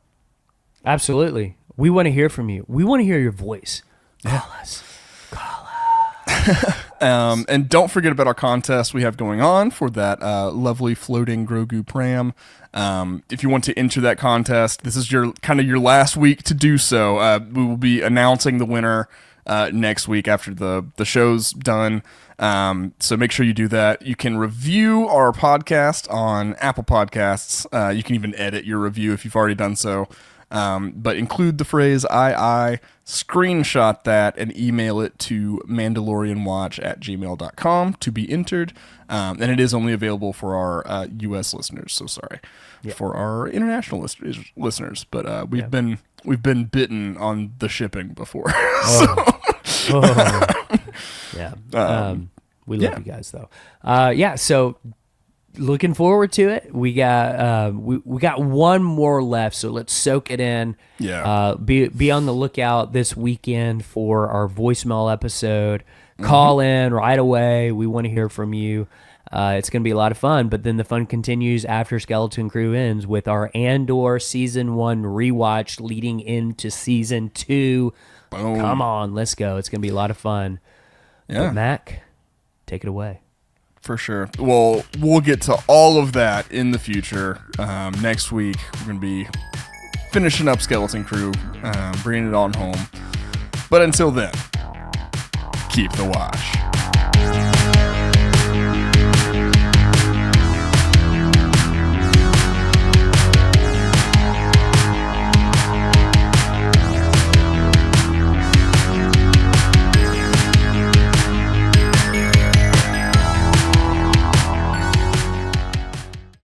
Speaker 1: Absolutely. We want to hear from you. We want to hear your voice. Call us.
Speaker 2: And don't forget about our contest we have going on for that lovely floating Grogu pram. If you want to enter that contest, this is your last week to do so. We will be announcing the winner next week after the show's done. So make sure you do that. You can review our podcast on Apple Podcasts. You can even edit your review if you've already done so. But include the phrase I, screenshot that, and email it to mandalorianwatch@gmail.com to be entered. And it is only available for our U.S. listeners. So sorry for our international listeners. But we've been bitten on the shipping before.
Speaker 1: We love you guys though. So looking forward to it. We got we got one more left, so let's soak it in. Be on the lookout this weekend for our voicemail episode. Call in right away. We want to hear from you. It's going to be a lot of fun, but then the fun continues after Skeleton Crew ends with our Andor Season 1 rewatch leading into Season 2.
Speaker 2: Boom.
Speaker 1: Come on, let's go. It's going to be a lot of fun.
Speaker 2: Yeah.
Speaker 1: But Mac, take it away.
Speaker 2: For sure. Well, we'll get to all of that in the future. Next week, we're going to be finishing up Skeleton Crew, bringing it on home. But until then, keep the watch.